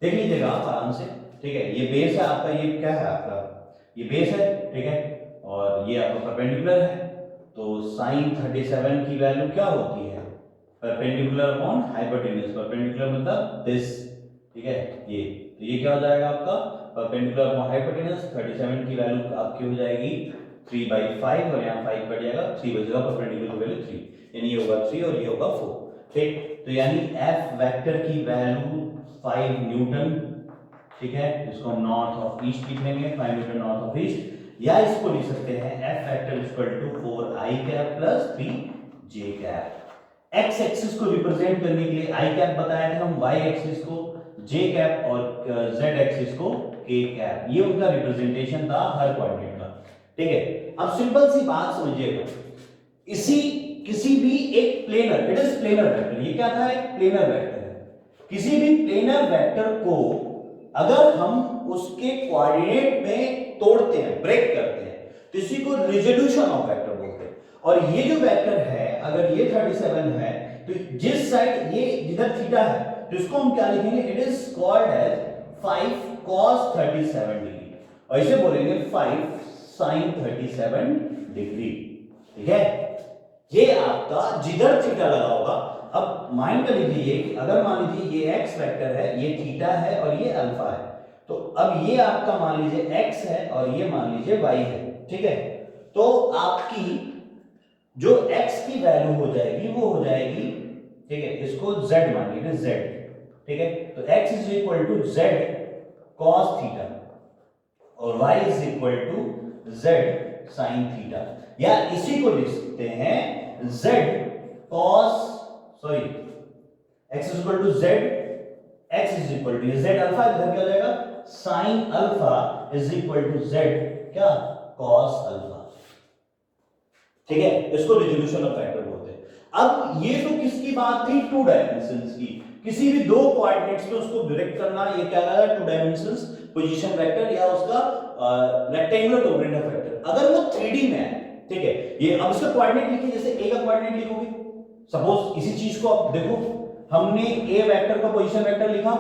देख लीजिएगा आप आराम से, ठीक है, ये बेस है आपका, ये क्या है आपका, ये बेस है, ठीक है, और ये आपका परपेंडिकुलर है। तो sin 37 की वैल्यू क्या होती है, परपेंडिकुलर अपॉन हाइपोटेन्यूज। परपेंडिकुलर मतलब दिस, ठीक है, ये, तो ये क्या हो जाएगा आपका परपेंडिकुलर अपॉन हाइपोटेन्यूज। 37 की वैल्यू आपकी हो जाएगी 3/5 और यहाँ 5 कट जाएगा, 3 बचेगा, परपेंडिकुलर की वैल्यू 3, यानी ये होगा 3 और ये होगा 4, ठीक। तो यानी f वेक्टर की वैल्यू 5 न्यूटन, ठीक है, इसको हम नॉर्थ ऑफ ईस्ट लिख लेंगे, 5 न्यूटन नॉर्थ ऑफ ईस्ट, या इसको लिख सकते हैं f vector equal to 4i cap plus 3j cap. x axis को रिप्रेजेंट करने के लिए i कैप बताया था हम, y एक्सिस को j कैप और z एक्सिस को k कैप, ये उनका रिप्रेजेंटेशन था हर कोऑर्डिनेट का, ठीक है। अब सिंपल सी बात समझिएगा, इसी किसी भी एक planar, it is planar vector, ये क्या था, एक प्लेनर वेक्टर है। किसी भी प्लेनर वेक्टर को अगर हम उसके कोऑर्डिनेट में तोड़ते हैं, ब्रेक करते हैं, तो इसी को रिजोल्यूशन ऑफ वेक्टर बोलते हैं। और ये जो वेक्टर है, अगर ये 37 है, तो जिस साइड ये जिधर थीटा है, तो इसको हम क्या लिखेंगे, it is called as 5 cos 37 degree, और इसे बोलेंगे 5 sin 37 डिग्री, ठीक है। ये आपका जिधर थीटा लगा होगा, अब माइंड कर लीजिए कि अगर मान लीजिए ये x वेक्टर है, ये थीटा है और ये अल्फा है, तो अब ये आपका मान लीजिए x है और ये मान लीजिए y है, ठीक है। तो आपकी जो x की वैल्यू हो जाएगी वो हो जाएगी, ठीक है, इसको z मान लीजिए, z, ठीक है, तो x is equal to z cos theta और y is equal to z sin theta, या इसी को लिख सकते हैं z cos, sorry, x is equal to z, x is equal to z alpha, इधर क्या हो जाएगा sin alpha is equal to z क्या cos अल्फा, ठीक है। इसको रिजोल्यूशन ऑफ वेक्टर बोलते हैं। अब ये तो किसकी बात थी, टू डायमेंशंस की, किसी भी दो कोऑर्डिनेट्स में उसको डायरेक्ट करना, ये क्या है, टू डायमेंशंस पोजीशन वेक्टर या उसका रेक्टेंगुलर कोऑर्डिनेट वेक्टर। अगर वो 3D में है, ठीक है, ये अब इसका कोऑर्डिनेट लिखिए, जैसे a का कोऑर्डिनेट लिखोगे, सपोज इसी चीज को आप देखो, हमने a वेक्टर का पोजीशन वेक्टर लिखा,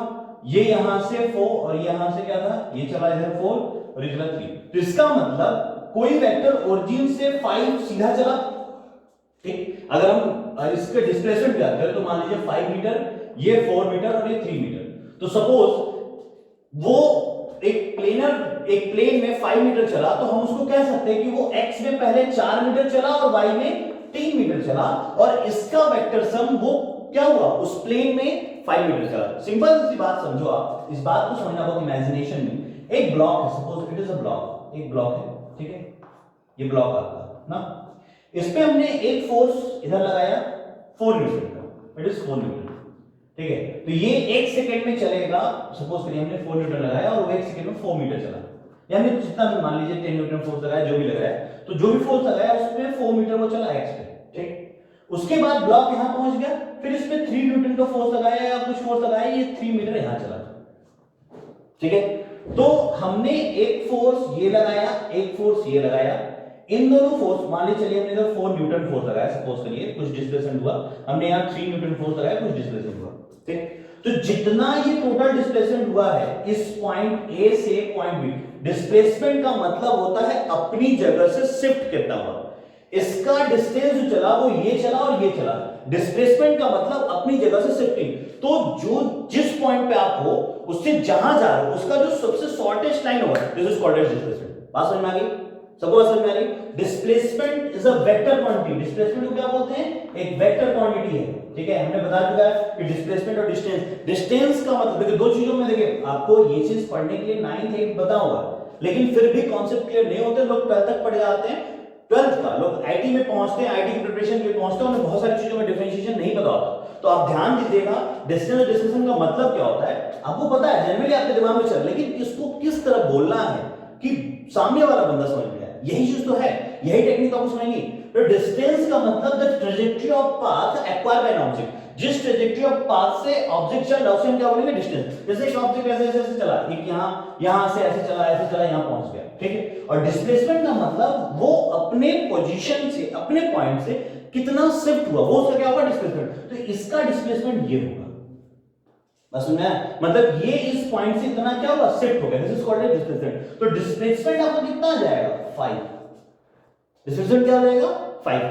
ये यहां से 4 और यहां से क्या था, ये चला इधर 4 और ये चला 3, तो इसका मतलब कोई वेक्टर ओरिजिन से 5 सीधा चला, ठीक। अगर हम इसके डिस्प्लेसमेंट ज्ञात करें तो मान लीजिए 5 मीटर, ये 4 मीटर और ये 3 मीटर, तो सपोज वो एक प्लेन में 5 मीटर चला, तो हम उसको कह सकते हैं कि वो x में पहले 4 मीटर चला और y में 3 मीटर चला, और इसका वेक्टर सम वो क्या हुआ, उस प्लेन में 5 मीटर चला। सिंपल सी बात समझो आप, इस बात को समझना होगा इमेजिनेशन में। एक ब्लॉक है, suppose it is a block, एक ब्लॉक है, ठीक है, ये ब्लॉक आपका ना, इस पे हमने एक फोर्स इधर लगाया 4 न्यूटन का, इट इज 4 न्यूटन, ठीक है, तो ये 1 सेकंड में चलेगा, सपोज करिए हमने 4 न्यूटन लगाया और वो 1 सेकंड में 4 मीटर चला, या हमने जितना भी मान लीजिए 10 न्यूटन फोर्स लगाया, जो भी लगाया, तो जो भी फोर्स लगाया उसमें 4 मीटर वो चला x पे, ठीक। उसके बाद ब्लॉक यहां पहुंच गया, फिर इस पे 3 न्यूटन का फोर्स लगाया या कुछ फोर्स लगाया, ये 3 मीटर यहां चला, ठीक है। तो हमने एक फोर्स ये लगाया, एक फोर्स ये लगाया, इन दोनों फोर्स, मान लीजिए चलिए हमने इधर 4 न्यूटन फोर्स लगाया, सपोज करिए कुछ डिस्प्लेसमेंट हुआ, हमने यहाँ 3 न्यूटन फोर्स लगाया, कुछ डिस्प्लेसमेंट हुआ, ठीक। तो जितना ये टोटल डिस्प्लेसमेंट हुआ है इस पॉइंट ए से पॉइंट बी, डिस्प्लेसमेंट का मतलब होता है अपनी जगह से शिफ्ट कितना हुआ, इसका डिस्टेंस जो चला वो ये चला और ये चला, डिस्प्लेसमेंट का मतलब अपनी जगह से शिफ्टिंग। तो जो जिस पॉइंट पे आप हो उससे जहां जा रहे हो उसका जो सबसे शॉर्टेस्ट लाइन होगा, this is called as displacement. बात समझ में आ गई, सबको समझ में आ गई। Displacement is a vector quantity, displacement को क्या बोलते हैं, एक वेक्टर क्वांटिटी है, ठीक है। हमने बता चुका है कि डिस्प्लेसमेंट और डिस्टेंस, डिस्टेंस का मतलब देखिए दो चीजों में, देखिए आपको ये चीज पढ़ने के लिए 9th 8th पता होगा, लेकिन फिर भी कॉन्सेप्ट क्लियर नहीं होते, लोग 12th तक पढ़ जाते हैं, 12th का लोग आईटी में पहुंचते हैं, आईटी की प्रिपरेशन के लिए पहुंचते हैं, उन्हें बहुत सारी चीजों में डिफरेंशिएशन नहीं पता होता। तो आप ध्यान दीजिएगा, डिस्टेंस और डिस्टेंस का मतलब क्या होता है आपको पता है, जनरली आपके दिमाग में चल, लेकिन इसको किस तरह बोलना है कि सामने वाला बंदा समझ में आए, यही चीज तो है, यही टेक्निक आपको समझेंगे। तो डिस्टेंस का मतलब the trajectory of path acquired by an object, जिस ट्रेजेक्टरी ऑफ पाथ से ऑब्जेक्ट चल रहा है उसे हम क्या बोलेंगे, डिस्टेंस। जैसे एक ऑब्जेक्ट ऐसे ऐसे ऐसे चला, एक यहां से ऐसे चला यहां पहुंच गया, ठीक है। और डिस्प्लेसमेंट का मतलब वो अपने पोजीशन से, अपने पॉइंट से कितना शिफ्ट हुआ, वो उसका क्या होगा, डिस्प्लेसमेंट। तो इसका डिस्प्लेसमेंट ये होगा, बस सुनना, मतलब ये इस पॉइंट से इतना क्या होगा, शिफ्ट हो गया, दिस इज कॉल्ड डिस्प्लेसमेंट। तो डिस्प्लेसमेंट आपका कितना आ जाएगा, 5। डिस्प्लेसमेंट क्या हो जाएगा, 5।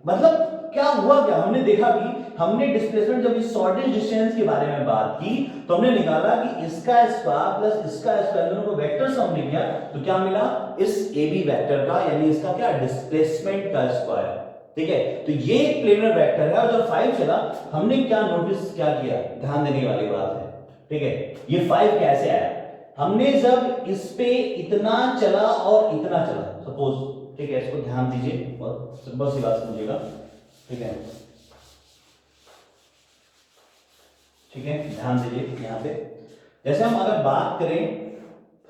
मतलब क्या हुआ, क्या हमने देखा कि हमने डिस्प्लेसमेंट जब इस शॉर्टेज डिस्टेंस के बारे में बात की तो हमने निकाला कि इसका स्क्वायर प्लस इसका स्क्वायर दोनों को वेक्टर से हमने किया तो क्या मिला, इस AB वेक्टर का, यानी इसका क्या, डिस्प्लेसमेंट का स्क्वायर, ठीक है। तो ये एक प्लेनर वेक्टर है और जब 5 चला हमने क्या नोटिस क्या किया, ध्यान देने वाली बात है, ठीक है। ये 5 कैसे आया, हमने जब इस पे इतना चला और इतना चला, सपोज, ठीक है, इसको ध्यान दीजिए और सिंपल सी बात समझिएगा, ठीक है, ठीक है, ध्यान दीजिए यहां पे। जैसे हम अगर बात करें,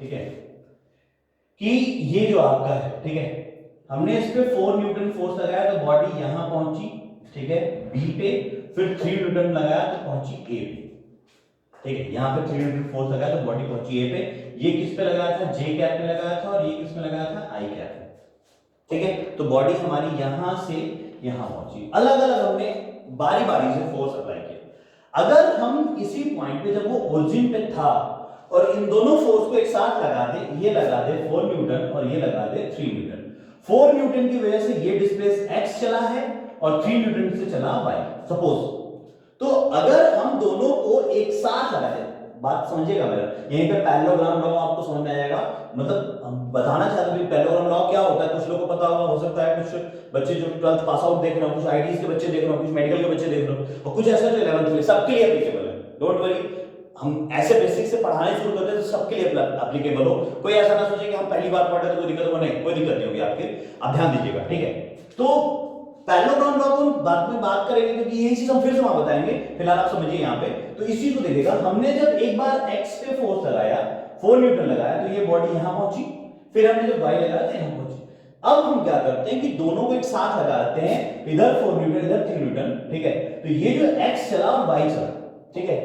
ठीक है, कि ये जो आपका है, ठीक है, हमने इस पे 4 न्यूटन फोर्स लगाया तो बॉडी यहां पहुंची, ठीक है, बी पे, फिर 3 न्यूटन लगाया तो पहुंची ए पे, ठीक है। यहां पे 3 न्यूटन फोर्स लगाया तो बॉडी पहुंची ए पे। ये किस पे लगाया था, जे कैप पे लगाया था, और ये किस में लगाया था, आई कैप पे, ठीक है। तो बॉडी हमारी यहां से यहां पहुंची, अलग अलग हमने बारी बारी से फोर्स अप्लाई किया। अगर हम इसी पॉइंट पे जब वो ओरिजिन पे था और इन दोनों फोर्स को एक साथ लगा दे, ये लगा दे 4 न्यूटन और ये लगा दे 3 न्यूटन, 4 न्यूटन की वजह से ये डिस्प्लेस x चला है और 3 न्यूटन से चला y, सपोज। तो अगर हम दोनों को एक साथ लगा दे, बात समझिएगा मेरा, यहीं पे पैरेललोग्राम लॉ आपको समझ में आएगा। मतलब हम बताना चाहते हैं पैरेललोग्राम लॉ क्या होता है, कुछ लोगों को पता होगा, हो सकता है कुछ बच्चे जो 12th पास आउट देख रहे हो, कुछ आईटीज के बच्चे देख रहे हो, कुछ मेडिकल के बच्चे देख रहे हो, और कुछ ऐसा जो 11th में सबके लिए एप्लीकेबल है। डोंट वरी, हम ऐसे बेसिक से पढ़ाने शुरू करते हैं तो सबके लिए एप्लीकेबल हो। कोई ऐसा ना सोचे कि हम पहली बार पढ़ रहे तो कोई दिक्कत हो, नहीं, कोई दिक्कत नहीं होगी आपके, आप ध्यान दीजिएगा, ठीक है। तो पैरेललोग्राम लॉ को बाद में बात करेंगे क्योंकि यही चीज हम फिर से वहां बताएंगे, फिलहाल आप समझिए यहां पे। तो इसी को देखिएगा, हमने जब एक बार x पे फोर्स लगाया, 4 न्यूटन लगाया, तो ये बॉडी यहां पहुंची, फिर हमने जब y लगाया तो यहां पहुंची। अब हम क्या करते हैं कि दोनों को एक साथ लगाते हैं, इधर 4 न्यूटन इधर 3 न्यूटन, ठीक है। तो ये जो x चला और y चला, ठीक है,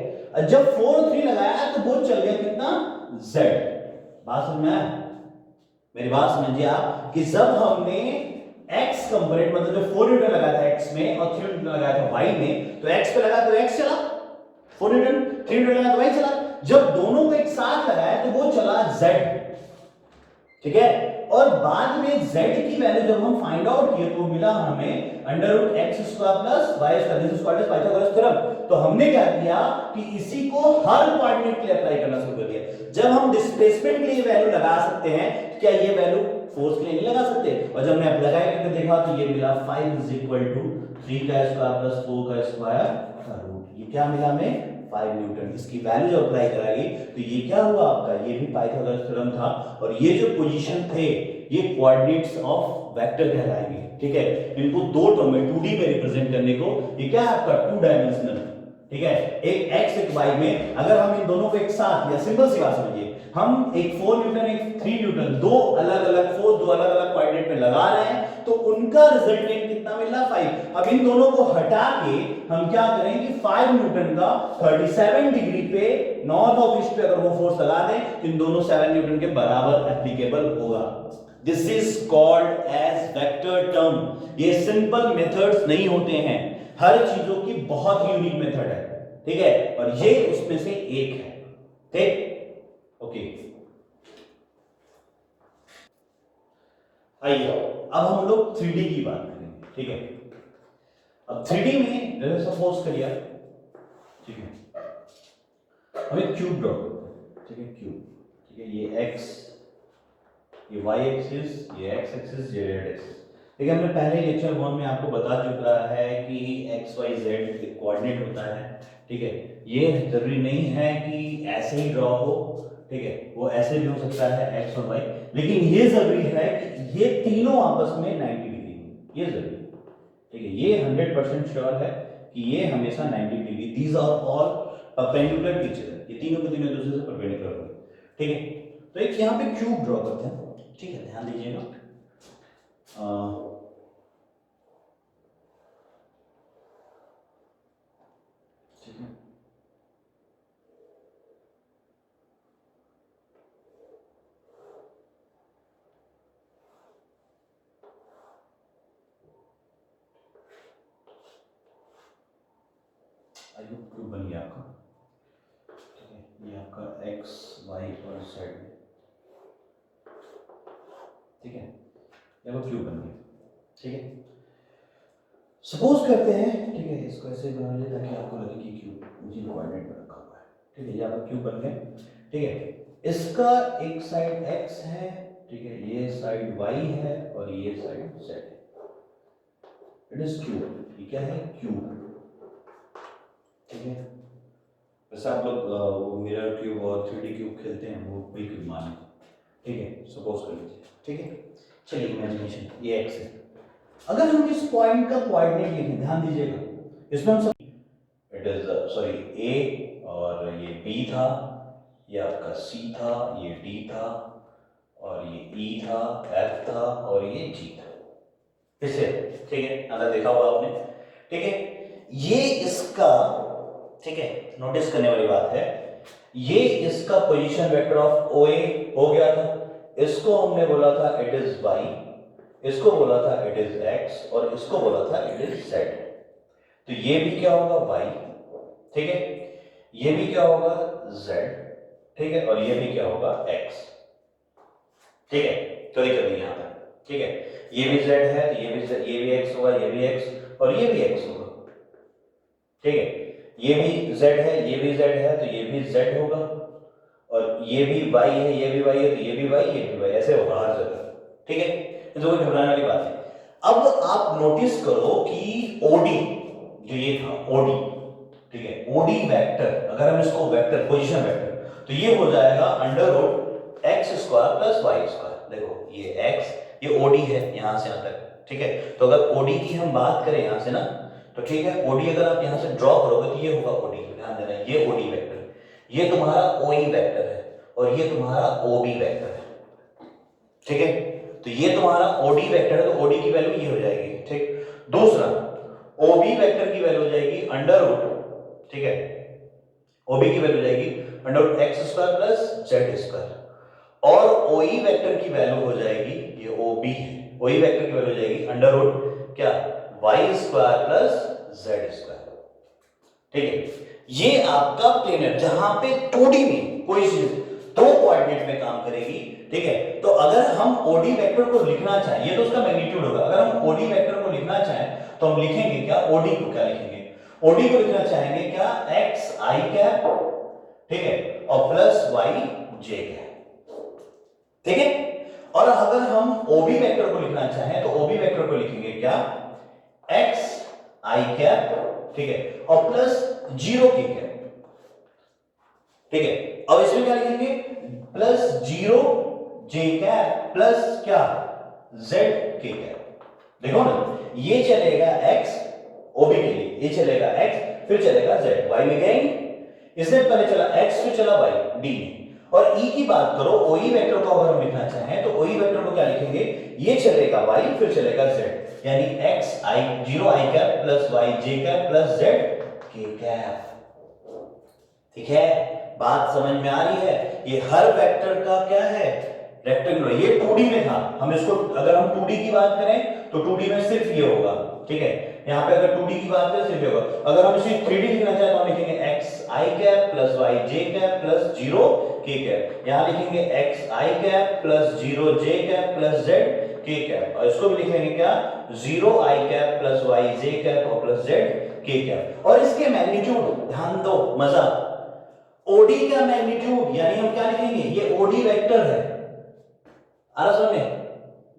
जब 4 और 3 लगाया तो वो चल गया कितना, z। बात समझ में आया, मेरी बात समझिए आप, कि जब हमने x कंपोनेंट मतलब जो 4 न्यूटन लगाया था x में और 3 न्यूटन लगाया था y में, तो x पे लगा तो x चला 4 न्यूटन, 3 न्यूटन लगा तो y चला। जब दोनों को एक साथ लगाया तो वो चला z, ठीक है। और बाद में z की वैल्यू जब हम फाइंड आउट किए तो मिला हमें √x² + y², this is called as Pythagoras theorem. तो हमने क्या किया कि इसी को हर कोऑर्डिनेट के लिए अप्लाई करना शुरू कर दिया। जब हम डिस्प्लेसमेंट के लिए वैल्यू लगा सकते हैं, क्या ये वैल्यू फोर्स के लिए नहीं लगा सकते? और जब मैं अप्लाई करके देखा तो ये मिला 5 = 3 का स्क्वायर + 4 का स्क्वायर का रूट। ये क्या मिला हमें, 5 न्यूटन। इसकी वैल्यू जब अप्लाई कराएगी तो ये क्या हुआ आपका, ये भी पाइथागोरस थ्योरम था। और ये जो पोजीशन थे ये कोऑर्डिनेट्स ऑफ वेक्टर कहलाएंगे, ठीक है। इनको दो टर्म में 2D में रिप्रेजेंट करने को, ये क्या है आपका 2 डायमेंशनल, ठीक है। एक x एक y में अगर हम इन दोनों को एक साथ, या सिंपल सी बात समझिए, हम एक 4 न्यूटन एक 3 न्यूटन दो अलग अलग फोर्स दो अलग अलग कोऑर्डिनेट में लगा रहे हैं तो उनका रिजल्टेंट कितना मिल रहा, 5। अब इन दोनों को हटा के हम क्या करें कि 5 न्यूटन का 37 डिग्री पे नॉर्थ ऑफ ईस्ट पे अगर वो फोर्स लगा दें तो इन दोनों 7 न्यूटन के बराबर एप्लीकेबल होगा। This is called as vector term. ये सिंपल मेथड्स नहीं होते हैं, हर चीजों की बहुत ही यूनिक मेथड है, ठीक है, और ये उसमें से एक है, ठीक, ओके। आइए अब हम लोग 3D की बात करेंगे, ठीक है। अब 3D में जैसे सपोज करिए, ठीक है, हमें क्यूब ड्रॉ करते हैं, ठीक है, क्यूब, ठीक है, ये x, ये y एक्सिस, ये x एक्सिस, ये z एक्सिस। देखिए हमने पहले लेक्चर 1 में आपको बता चुका है कि x y z एक कोऑर्डिनेट होता है, ठीक है। ये जरूरी नहीं है कि ऐसे ही ड्रॉ हो, ठीक है, वो ऐसे भी हो सकता है x और y, लेकिन ये जरूरी है कि ये तीनों आपस में 90 डिग्री हो, ये जरूरी, ठीक है। ये 100% श्योर है कि ये हमेशा 90 degree, these are all perpendicular to each other, ये तीनों के तीनों दूसरे से परपेंडिकुलर होंगे, ठीक है। तो तो एक यहाँ पे क्यूब ड्रॉ करते हैं, ठीक है, ध्यान दीजिएगा। ठीक है, क्यूब बन गया आपका, ठीक है, ये आपका एक्स वाई और जेड, ठीक है, ये वो क्यूब बन गया, ठीक है। सपोज करते हैं, ठीक है, इसको ऐसे बना लिया ताकि आपको लगे कि क्यूब मुझे कोऑर्डिनेट में रखा हुआ है, ठीक है, ये आपका क्यूब बन गया, ठीक है। इसका एक साइड x है, ठीक है, ये साइड y है और ये साइड z है, इट इज क्यूब, ये क्या है, क्यूब, ठीक है। वैसे आप लोग वो मिरर क्यूब और 3D क्यूब खेलते हैं, वो कोई क्यूब माने, ठीक है, सपोज कर लीजिए, ठीक है। चलिए इमेजिनेशन, ये x है, अगर हम इस पॉइंट का कोऑर्डिनेट लिखें, ध्यान दीजिएगा, इसमें हम इट इज सॉरी a और ये b था, ये आपका c था, ये d था और ये e था, f था और ये g था, इसे, ठीक है, अगर देखा होगा आपने, ठीक है। ये इसका, ठीक है, नोटिस करने वाली बात है, ये इसका पोजीशन वेक्टर ऑफ OA हो गया था, इसको हमने बोला था इट इज y, इसको बोला था इट इज x और इसको बोला था इट इज z, तो ये भी क्या होगा y, ठीक है, ये भी क्या होगा z, ठीक है, और ये भी क्या होगा x, ठीक है, तो दिक्कत नहीं यहाँ पर, ठीक है, ये भी z है, ये भी x होगा, ये भी x और ये भी x होगा, ठीक है, ये भी z है, ये भी z है, तो ये भी z होगा और ये भी y है, ये भी y है, तो ये भी y, ये भी y, ऐसे होगा हर जगह, ठीक है, तो कोई घबराने वाली बात है। अब आप नोटिस करो कि OD जो ये था OD, ठीक है, OD वेक्टर, अगर हम इसको वेक्टर, पोजीशन वेक्टर, तो ये हो जाएगा under root x square plus y square, देखो ये x, ये OD है यहां से यहां तक, ठीक है, तो अगर OD की हम बात करें यहां से ना, तो ठीक है, OD अगर आप यहां से ड्रॉ करोगे तो ये होगा OD, ध्यान देना, ये OD वेक्टर, ये तुम्हारा OE वेक्टर है और ये तुम्हारा OB वेक्टर है, ठीक है, तो ये तुम्हारा OD वेक्टर है, तो OD की वैल्यू ये हो जाएगी, ठीक। दूसरा OB वेक्टर की वैल्यू हो जाएगी अंडर रूट, ठीक है, OB की वैल्यू जाएगी under root x square plus z square और OE वेक्टर की वैल्यू हो जाएगी, ये OB है, OE वेक्टर की वैल्यू हो जाएगी अंडर रूट क्या, y square plus z square, ठीक है। ये आपका प्लेनर जहां पे 2D में कोई चीज दो कोऑर्डिनेट में काम करेगी, ठीक है, तो अगर हम OD वेक्टर को लिखना चाहें, ये तो उसका मैग्नीट्यूड होगा, अगर हम OD वेक्टर को लिखना चाहें तो हम लिखेंगे क्या, OD को क्या लिखेंगे, OD को लिखना चाहेंगे क्या, एक्स आई कैप, ठीक है, और प्लस वाई जे कैप, ठीक है, और अगर हम OB वेक्टर को लिखना चाहें तो OB वेक्टर को लिखेंगे क्या, एक्स आई कैप, ठीक है, और प्लस जीरो के कैप, ठीक है, अब इसमें क्या लिखेंगे, प्लस जीरो जे कैप प्लस क्या, जेड के कैप, देखो ना, ये चलेगा x OB के लिए, ये चलेगा x फिर चलेगा z, y में गया ही, इसने पहले चला x फिर चला y d में, और e की बात करो, OE वेक्टर को अगर हम लिखना चाहें तो OE वेक्टर को क्या लिखेंगे, ये चलेगा y फिर चलेगा z, यानी x i 0 i cap plus y j cap plus z k cap, ठीक है, बात समझ में आ रही है। ये हर वेक्टर का क्या है, रेक्टेंगुलर, ये 2D में था, हम इसको अगर हम 2D की बात करें तो 2D में सिर्फ ये होगा, ठीक है, यहाँ पे अगर 2D की बात करें सिर्फ ये होगा, अगर हम इसे 3D लिखना चाहें तो हम लिखेंगे x i cap plus y j cap plus 0 k cap, यहाँ लिखेंगे x i cap plus 0 j cap plus z k cap, और इसको भी लिखेंगे क्या, 0 i cap plus y j cap और प्लस z k कैप, और इसके मैग्नीट्यूड ध्यान दो, मजा, OD का मैग्नीट्यूड यानी हम क्या लिखेंगे, ये OD वेक्टर है, आ रहा समझ में,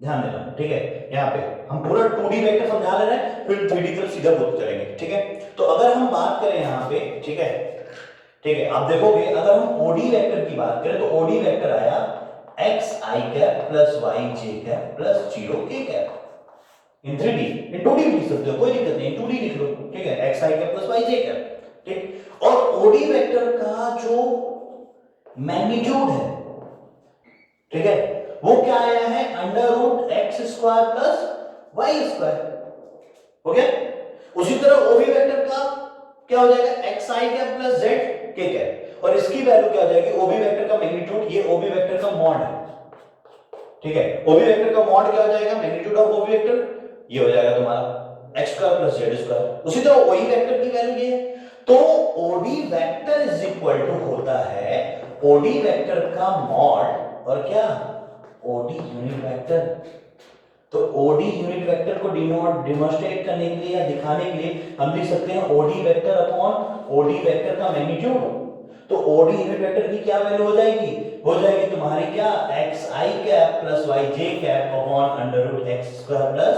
ध्यान देना, ठीक है, यहाँ पे हम पूरा 2D वेक्टर समझा ले रहे हैं, फिर 3D तरफ सीधा बोलते चलेंगे, ठीक है। तो अगर हम बात करें यहाँ पे, ठीक है, ठीक है, आप देखोगे अगर हम OD वेक्टर की बात करें तो OD वेक्टर आया x i cap plus y j cap plus 0 k cap, in 3D, in 2D भी लिख सकते हो, कोई दिक्कत नहीं, 2D लिख लो, ठीक है, x i cap plus y j cap, ठीक, और OD वेक्टर का जो मैग्नीट्यूड है ठीक है, वो क्या आया है, under root x square plus y square, हो गया। उसी तरह ओबी वेक्टर का क्या हो जाएगा, x i cap plus Z के कैप, और इसकी वैल्यू क्या हो जाएगी, ओबी वेक्टर का मैग्नीट्यूड, ये ओबी वेक्टर का मॉड है, ठीक है। ओबी वेक्टर का मॉड क्या हो जाएगा, मैग्नीट्यूड ऑफ ओबी वेक्टर, ये हो जाएगा तुम्हारा x square plus z square. उसी तरह ओई वेक्टर की वैल्यू ये है, तो OD vector is equal to होता है ओडी वेक्टर का मॉड और क्या, ओडी यूनिट वेक्टर। तो ओडी यूनिट वेक्टर को डिमोंस्ट्रेट करने के लिए या दिखाने के लिए हम लिख सकते हैं OD vector upon OD vector का मैग्नीट्यूड। तो ओडी यूनिट वेक्टर की क्या वैल्यू हो जाएगी तुम्हारी क्या, x i cap plus y j cap upon under root x square plus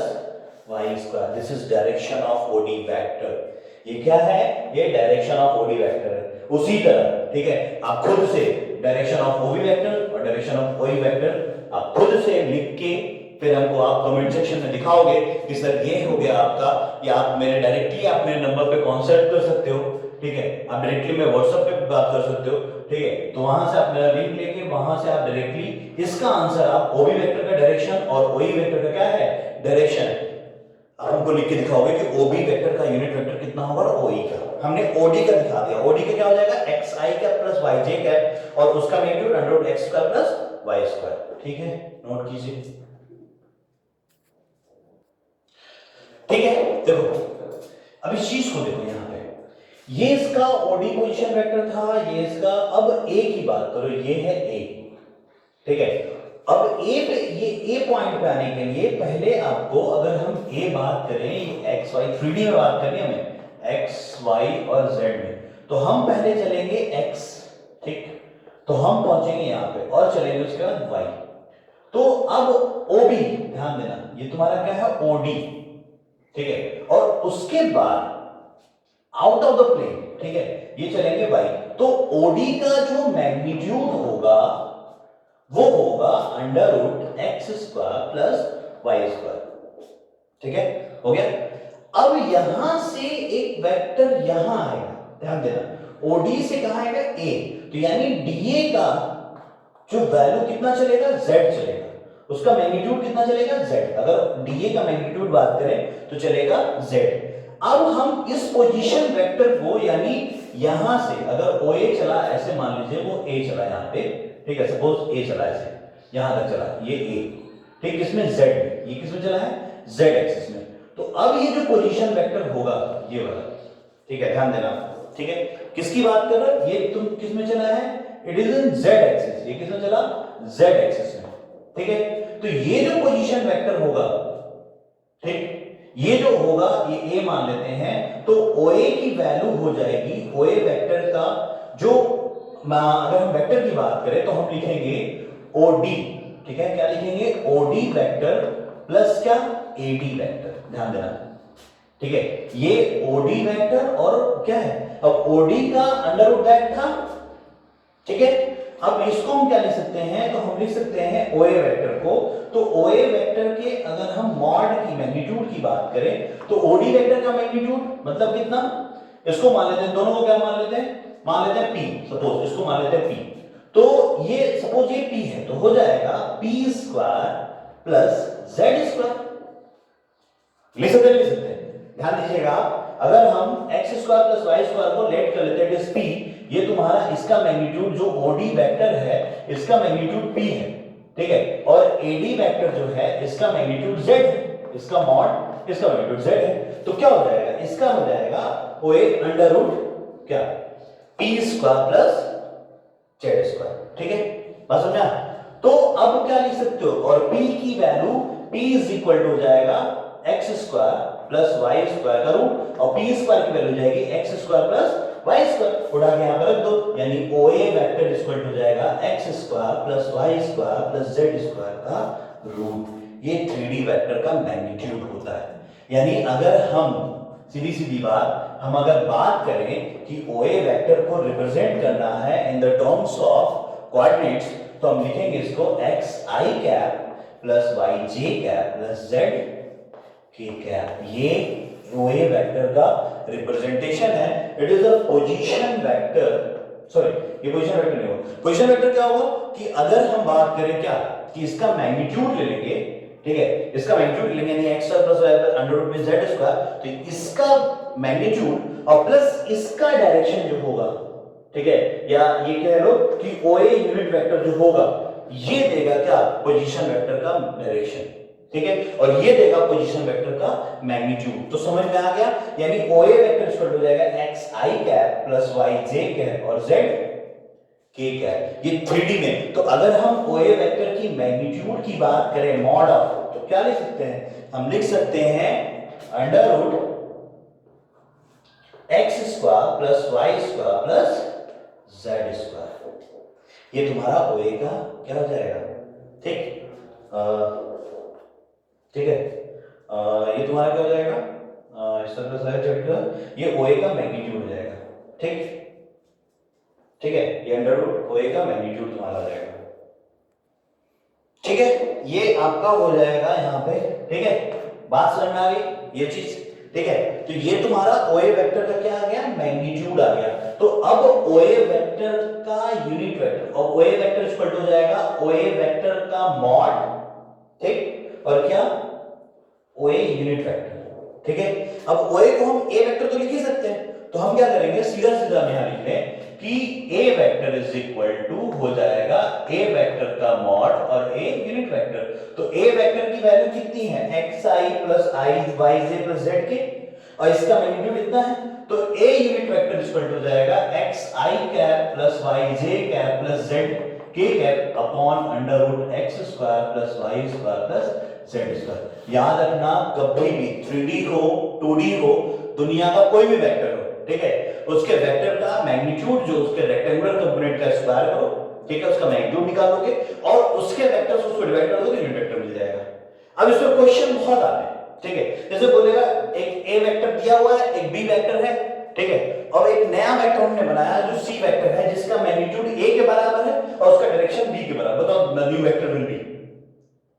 y square. This is direction of OD vector. ये क्या है, ये डायरेक्शन ऑफ ओडी वेक्टर है। उसी तरह ठीक है, आप खुद से डायरेक्शन ऑफ ओबी वेक्टर और डायरेक्शन ऑफ ओई वेक्टर आप खुद से लिख के फिर हमको आप कमेंट सेक्शन में दिखाओगे कि सर ये हो गया आपका, या आप मेरे नंबर पे कांटेक्ट कर सकते हो, ठीक है। आप डायरेक्टली मैं व्हाट्सएप पे बात कर सकते हो, ठीक है। तो वहां से आप मेरा लिंक लेके वहां से आप डायरेक्टली इसका आंसर आप ओबी वेक्टर का डायरेक्शन और ओई वेक्टर का क्या है डायरेक्शन, आप हमको लिख के दिखाओगे कि ओबी वेक्टर का यूनिट वेक्टर कितना होगा और ओई का। हमने ओडी का दिखा दिया, ओडी का क्या हो जाएगा, x i cap plus y j cap और उसका magnitude under root x square plus y square, ठीक है, नोट कीजिए। ठीक है, देखो अब इस चीज को देखो, यहां पे ये इसका ओडी पोजीशन वेक्टर था, ये इसका, अब ए की बात करो, ये है ए, ठीक है। अब ए पे, ये ए पॉइंट पे आने के लिए पहले आपको, अगर हम ए बात करें, ये एक्स वाई 3D में बात करनी है हमें, एक्स वाई और जेड में, तो हम पहले चलेंगे एक्स, ठीक, तो हम पहुंचेंगे यहां पे और चलेंगे उसके बाद वाई। तो अब ओबी, ध्यान देना ये तुम्हारा क्या है, ओडी, ठीक है, और उसके बाद आउट ऑफ द प्लेन, ठीक है, ये चलेंगे वाई। तो ओडी का जो मैग्नीट्यूड होगा वो होगा under root x square plus y square, ठीक है, हो गया। अब यहां से एक वेक्टर यहां आएगा, ध्यान देना, ओडी से कहां आएगा, ए, तो यानी डीए का जो वैल्यू कितना चलेगा, जेड चलेगा, उसका मैग्नीट्यूड कितना चलेगा, जेड। अगर डीए का मैग्नीट्यूड बात करें तो चलेगा जेड। अब हम इस पोजीशन वेक्टर को, यानी यहां से अगर ओ ए चला, ऐसे मान लीजिए वो ए चला यहां पे, ठीक है, सपोज ए चला ऐसे यहां तक चला, ये ए, ठीक, किसमें, जेड में, ये किसमें चला है, जेड एक्सिस में। तो अब ये जो पोजीशन वेक्टर होगा ये वाला, ठीक है, ध्यान देना, ठीक है, किसकी बात कर रहा है, ये तुम किसमें चला है, it is in Z axis, ये किसमें चला, जेड एक्सिस में, ठीक है। तो ये जो पोजीशन वेक्टर होगा, ठीक, ये जो होगा, ये ए मान लेते हैं, तो ओए की वैल्यू हो जाएगी, ओए वेक्टर का जो, अगर हम वेक्टर की बात करें तो हम लिखेंगे ओडी, ठीक है, क्या लिखेंगे, ओडी वेक्टर प्लस क्या, एडी वेक्टर, ध्यान देना, ठीक है, ये ओडी वेक्टर और क्या है, अब ओडी का अंडर रूट दैट था, ठीक है। अब इसको हम क्या लिख सकते हैं, तो हम लिख सकते हैं ओए वेक्टर को, तो ओए वेक्टर के अगर हम मॉड की मैग्नीट्यूड की बात करें तो ओडी वेक्टर का मैग्नीट्यूड मतलब कितना, इसको मान लेते हैं, दोनों को क्या मान लेते हैं, पी, सपोज इसको मान लेते हैं पी, तो ये सपोज ये पी है, तो हो जाएगा p square plus z square, लिख सकते हैं, ध्यान दीजिएगा। अगर हम x square plus y square को लेट कर लेते हैं, इट इज पी, ये तुम्हारा इसका मैग्नीट्यूड जो ओडी वेक्टर है इसका मैग्नीट्यूड p है, ठीक है, और एडी वेक्टर जो है इसका मैग्नीट्यूड z है, इसका मॉड इसका मैग्नीट्यूड z है। तो क्या हो जाएगा, इसका हो जाएगा वो एक अंडर रूट क्या, p square plus z square, ठीक है, बात समझा। तो अब क्या लिख सकते हो, और p की value p is equal to हो जाएगा x square plus y square का रूट, और p स्क्वायर की वैल्यू हो जाएगी x square plus y square, उठा के यहां पर रख दो, यानी OA वेक्टर इक्वल टू जाएगा x square plus y square plus z square का रूट। ये 3D वेक्टर का मैग्नीट्यूड होता है। यानी अगर हम सीधी बात, हम अगर बात करें कि OA वेक्टर को रिप्रेजेंट करना है in the terms of coordinates, तो हम लिखेंगे इसको x i cap plus y j cap plus Z के कैप। ये OA वेक्टर का रिप्रेजेंटेशन है। It is a position vector sorry ये पोजीशन वेक्टर नहीं होगा। पोजीशन वेक्टर क्या होगा कि अगर हम बात करें क्या कि इसका मैग्नीट्यूड ले लेंगे, ठीक है, इसका मैग्नीट्यूड लेंगे यानी x square plus y plus under root में z स्क्वायर, तो इसका मैग्नीट्यूड और प्लस इसका डायरेक्शन जो होगा, ठीक है, या ये कह लो कि OA यूनिट वेक्टर जो होगा ये देगा क्या पोजीशन वेक्टर का डायरेक्शन, ठीक है, और ये देगा पोजीशन वेक्टर का मैग्नीट्यूड। तो समझ में आ गया, यानी OA वेक्टर इक्वल हो जाएगा xi cap plus yj cap और z k कैप, ये 3D में। तो अगर हम OA वेक्टर की मैग्नीट्यूड की बात करें मॉड ऑफ, तो क्या लिख सकते हैं, हम लिख सकते हैं under root x square plus y square plus z square, ये तुम्हारा OA का क्या हो जाएगा, ठीक, ठीक है, ये तुम्हारा क्या हो जाएगा, इस तरह से चढ़कर ये OA का मैग्नीट्यूड हो जाएगा, ठीक, ठीक है, ये अंडर रूट OA का मैग्नीट्यूड तुम्हारा हो जाएगा, ठीक है, ये आपका हो जाएगा यहाँ पे, ठीक है, बात समझ में आ गई ये चीज, ठीक है। तो ये तुम्हारा OA वेक्टर का क्या आ गया, मैग्नीट्यूड आ गया। तो अब OA वेक्टर का यूनिट वेक्टर, और OA वेक्टर इक्वल हो जाएगा OA वेक्टर का मॉड, ठीक, और क्या OA यूनिट वेक्टर, ठीक है। अब OA को हम A वेक्टर तो लिख ही सकते हैं, तो हम क्या करेंगे, सीधा सीधा यहां लिख लें कि A vector is equal to हो जाएगा A वेक्टर का मॉड और A यूनिट वेक्टर। तो A वेक्टर की वैल्यू कितनी है, xi plus i yj plus zk, और इसका मैग्नीट्यूड इतना है, तो A unit vector equal to हो जाएगा xi cap plus yj cap plus zk cap upon under root x square plus y square plus z square. याद रखना कभी भी 3D हो 2D हो दुनिया का कोई भी वेक्टर हो, ठीक है, उसके वेक्टर का मैग्नीट्यूड जो उसके रेक्टेंगुलर कंपोनेंट का स्क्वायर करो, ठीक है, उसका मैग्नीट्यूड निकालोगे और उसके वेक्टर से उसको डिवाइड कर दोगे, यूनिट वेक्टर मिल जाएगा। अब इसमें क्वेश्चन बहुत आते हैं, ठीक है, जैसे बोलेगा एक A वेक्टर दिया हुआ है, एक B वेक्टर है, ठीक है, और एक नया वेक्टर हमने बनाया जो C वेक्टर है जिसका मैग्नीट्यूड A के बराबर है और उसका डायरेक्शन B के बराबर, बताओ the new vector will be,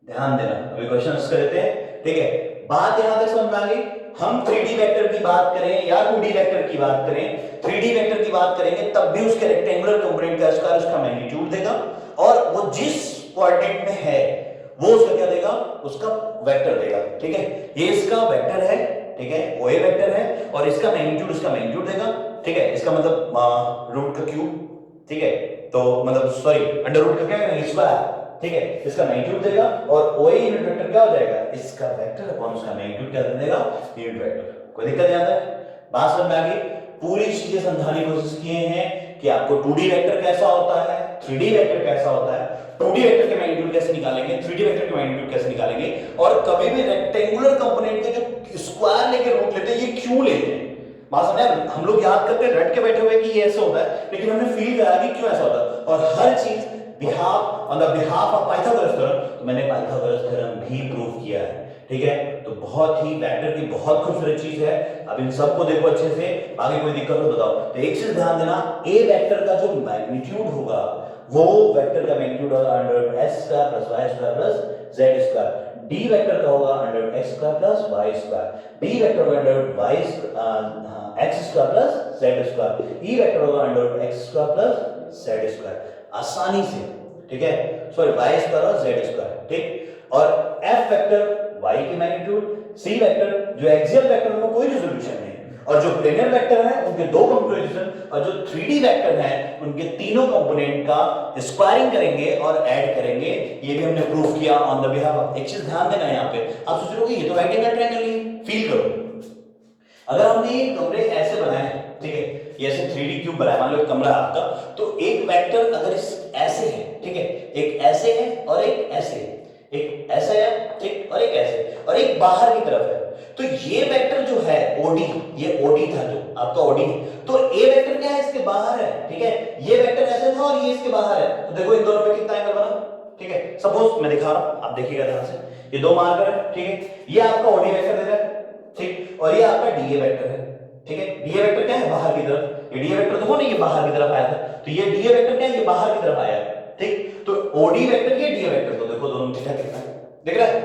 ध्यान देना, अभी क्वेश्चन इसका लेते हैं, ठीक है, बात यहां तक समझ में आ गई। हम 3D वेक्टर की बात करें या 2D वेक्टर की बात करें, 3D वेक्टर की बात करेंगे तब भी उसके रेक्टेंगुलर कंपोनेंट का स्क्वायर उसका मैग्नीट्यूड देगा, और वो जिस कोऑर्डिनेट में है वो उसका क्या देगा, उसका वेक्टर देगा, ठीक है, ये इसका वेक्टर है, ठीक है, OA वेक्टर है, और इसका मैग्नीट्यूड उसका मैग्नीट्यूड देगा, ठीक है, इसका मतलब रूट का क्यूब, ठीक है, तो मतलब सॉरी अंडर रूट का क्या है स्क्वायर, ठीक है, इसका मैग्नीट्यूड देगा, और OA यूनिट वेक्टर क्या हो जाएगा, इसका वेक्टर अपॉन उसका मैग्नीट्यूड क्या दे देगा, यूनिट वेक्टर। कोई दिक्कत नहीं आता है, बात समझ में आ गई। पूरी चीजें समझाने की कोशिश किए हैं कि आपको 2D वेक्टर कैसा होता है, 3D वेक्टर कैसा होता है, 2D वेक्टर के मैग्नीट्यूड कैसे निकालेंगे, 3D वेक्टर के मैग्नीट्यूड कैसे निकालेंगे, और कभी भी रेक्टेंगुलर कंपोनेंट के जो स्क्वायर लेके रूट लेते हैं ये क्यों लेते हैं, बात समझ में। हम लोग याद करते हैं रट के बैठे हुए कि ये ऐसा होता है, लेकिन हमने फील करा कि क्यों ऐसा होता है, और हर चीज on the behalf of Pythagoras theorem, तो मैंने Pythagoras theorem भी प्रूव किया है, ठीक है, तो बहुत ही वेक्टर की बहुत खूबसूरत चीज है। अब इन सबको देखो अच्छे से, आगे कोई दिक्कत हो बताओ। तो एक चीज ध्यान देना, A वेक्टर का जो मैग्नीट्यूड होगा वो वेक्टर का मैग्नीट्यूड होगा under s square plus y square plus z square, D vector का होगा under x square plus y square, B vector होगा under y x square plus z square, E vector होगा under x square plus z square, आसानी से, ठीक है, sorry y square और z square, ठीक, और F वेक्टर y की मैग्नीट्यूड, C वेक्टर जो एक्सियल वेक्टर है कोई रिजोल्यूशन नहीं, और जो प्लेनर वेक्टर है उनके दो कंपोजिशन, और जो 3D वेक्टर है उनके तीनों कंपोनेंट का स्क्वायरिंग करेंगे और ऐड करेंगे, ये भी हमने प्रूव किया ऑन द बिहाफ ऑफ। एक चीज ध्यान देना यहाँ पे, आप सोच रहे हो ये तो रेक्टेंगल ट्रायंगल ही, फील करो, अगर हमने ये कमरे ऐसे बनाए हैं, ठीक है, ये ऐसे 3D क्यूब बनाया, मान लो एक कमरा आपका, तो एक वेक्टर अगर इस ऐसे है, ठीक है, एक ऐसे है और एक ऐसे है, एक ऐसे है, ठीक, और एक ऐसे, और एक बाहर की तरफ है, तो ये वेक्टर जो है OD, ये OD था जो आपका OD है, तो A वेक्टर क्या है, इसके बाहर है, ठीक है, ये वेक्टर ऐसे था और ये इसके बाहर है, तो देखो इन दोनों में कितना एंगल बना, ठीक है, सपोज मैं दिखा रहा हूं, आप देखिएगा ध्यान से, ये दो मार्कर है, ठीक है, ये आपका OD वेक्टर दे रहा है, ठीक, और ये आपका DA वेक्टर है, ठीक है, DA वेक्टर क्या है, बाहर की तरफ, ये DA वेक्टर देखो ना ये बाहर की तरफ आया था, तो ये DA वेक्टर क्या है, ये बाहर की तरफ आया है, ठीक, तो OD वेक्टर ये DA वेक्टर, तो देखो दोनों थीटा कितना है, दिख रहा है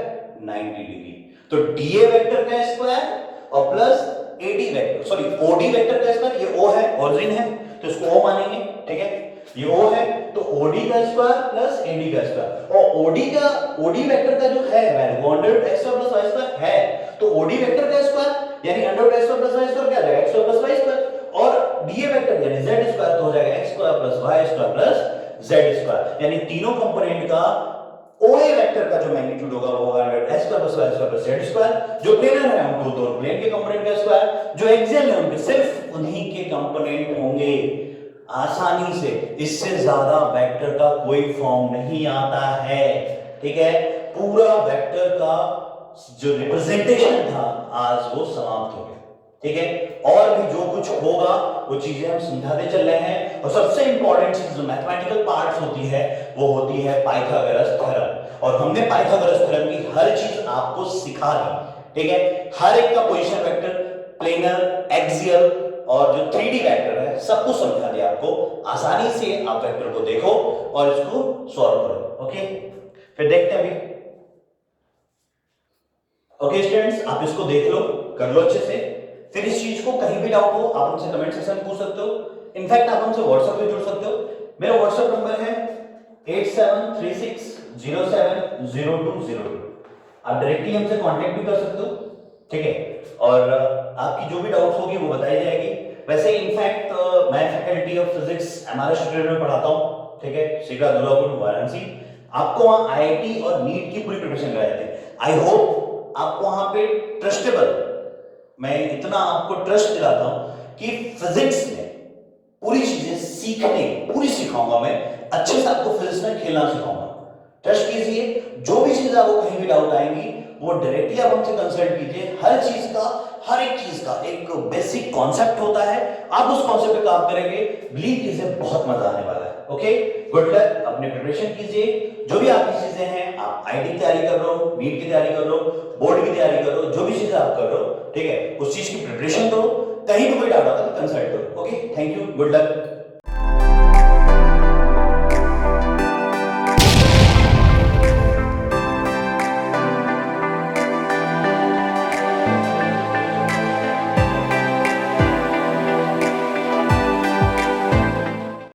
90 डिग्री, तो DA वेक्टर का स्क्वायर और plus AD vector, sorry OD vector का स्क्वायर, ये O है, ओरिजिन है, तो इसको O मानेंगे, ठीक है, ये O है तो OD का स्क्वायर प्लस AD का स्क्वायर, और OD वेक्टर का जो है value under root x square plus y square है, तो OD वेक्टर का स्क्वायर यानी under root x square plus y square क्या आ जाएगा, x square plus y square, और DA वेक्टर यानी z स्क्वायर तो हो जाएगा x square plus y square plus z square, यानी तीनों कंपोनेंट का OA वेक्टर का जो मैग्नीट्यूड होगा वो होगा x square plus y square plus z square, जो प्लेनर है उनको दो प्लेन के कंपोनेंट का स्क्वायर, जो एक्सियल है उनके सिर्फ उन्हीं के कंपोनेंट होंगे, आसानी से, इससे ज्यादा वेक्टर का कोई फॉर्म नहीं आता है, ठीक है। पूरा वेक्टर का जो रिप्रेजेंटेशन था आज वो समाप्त हो गया, ठीक है। और भी जो कुछ होगा वो चीजें हम समझाते चल रहे हैं, और सबसे इंपॉर्टेंट चीज जो मैथमेटिकल पार्ट्स होती है वो होती है पाइथागोरस थ्योरम, और हमने पाइथागोरस थ्योरम की हर चीज आपको सिखा दी, ठीक है। हर एक का पोजीशन वेक्टर, प्लेनर, एक्सियल और जो 3D वेक्टर है सब कुछ समझा दिया आपको, आसानी से आप वेक्टर को देखो और इसको सॉल्व करो, ओके। फिर देखते हैं अभी, ओके स्टूडेंट्स, आप इसको देख लो, कर लो अच्छे से, फिर इस चीज को कहीं भी डाउट हो आप हमसे कमेंट सेक्शन में पूछ सकते हो, इनफैक्ट आप हमसे व्हाट्सएप पे जुड़ सकते हो, मेरा व्हाट्सएप नंबर है 8736070202, आप डायरेक्टली हमसे कांटेक्ट भी कर सकते हो, ठीक है, और आपकी जो भी डाउट्स होगी वो बताई जाएगी। वैसे इनफैक्ट मैं faculty of physics MRS student में पढ़ाता हूँ, ठीक है, सीधा दुर्गापुर वाराणसी, आपको वहां IIT और नीट की पूरी प्रिपरेशन कराई जाती है। आई होप आपको वहां पे ट्रस्टेबल, मैं इतना आपको ट्रस्ट दिलाता हूं कि फिजिक्स में पूरी चीजें सीखने पूरी सिखाऊंगा मैं, अच्छे से आपको फिजिक्स में खेलना सिखाऊंगा, ट्रस्ट कीजिए। जो भी चीज आपको कहीं भी डाउट आएंगी वो डायरेक्टली आप हमसे कंसल्ट कीजिए, हर चीज का, हर एक चीज का एक बेसिक कॉन्सेप्ट होता है, आप उस कॉन्सेप्ट पे काम करेंगे, बिलीव कीजिए बहुत मजा आने वाला है, ओके। गुड लक, अपने प्रिपरेशन कीजिए, जो भी आपकी चीजें हैं, आप IIT की तैयारी कर रहे हो, नीट की तैयारी कर रहे हो, बोर्ड की तैयारी कर रहे हो, जो भी चीजें आप कर रहे हो, ठीक है, उस चीज की प्रिपरेशन करो, कहीं भी कोई डाउट आता है तो कंसल्ट करो, okay. Thank you, good luck.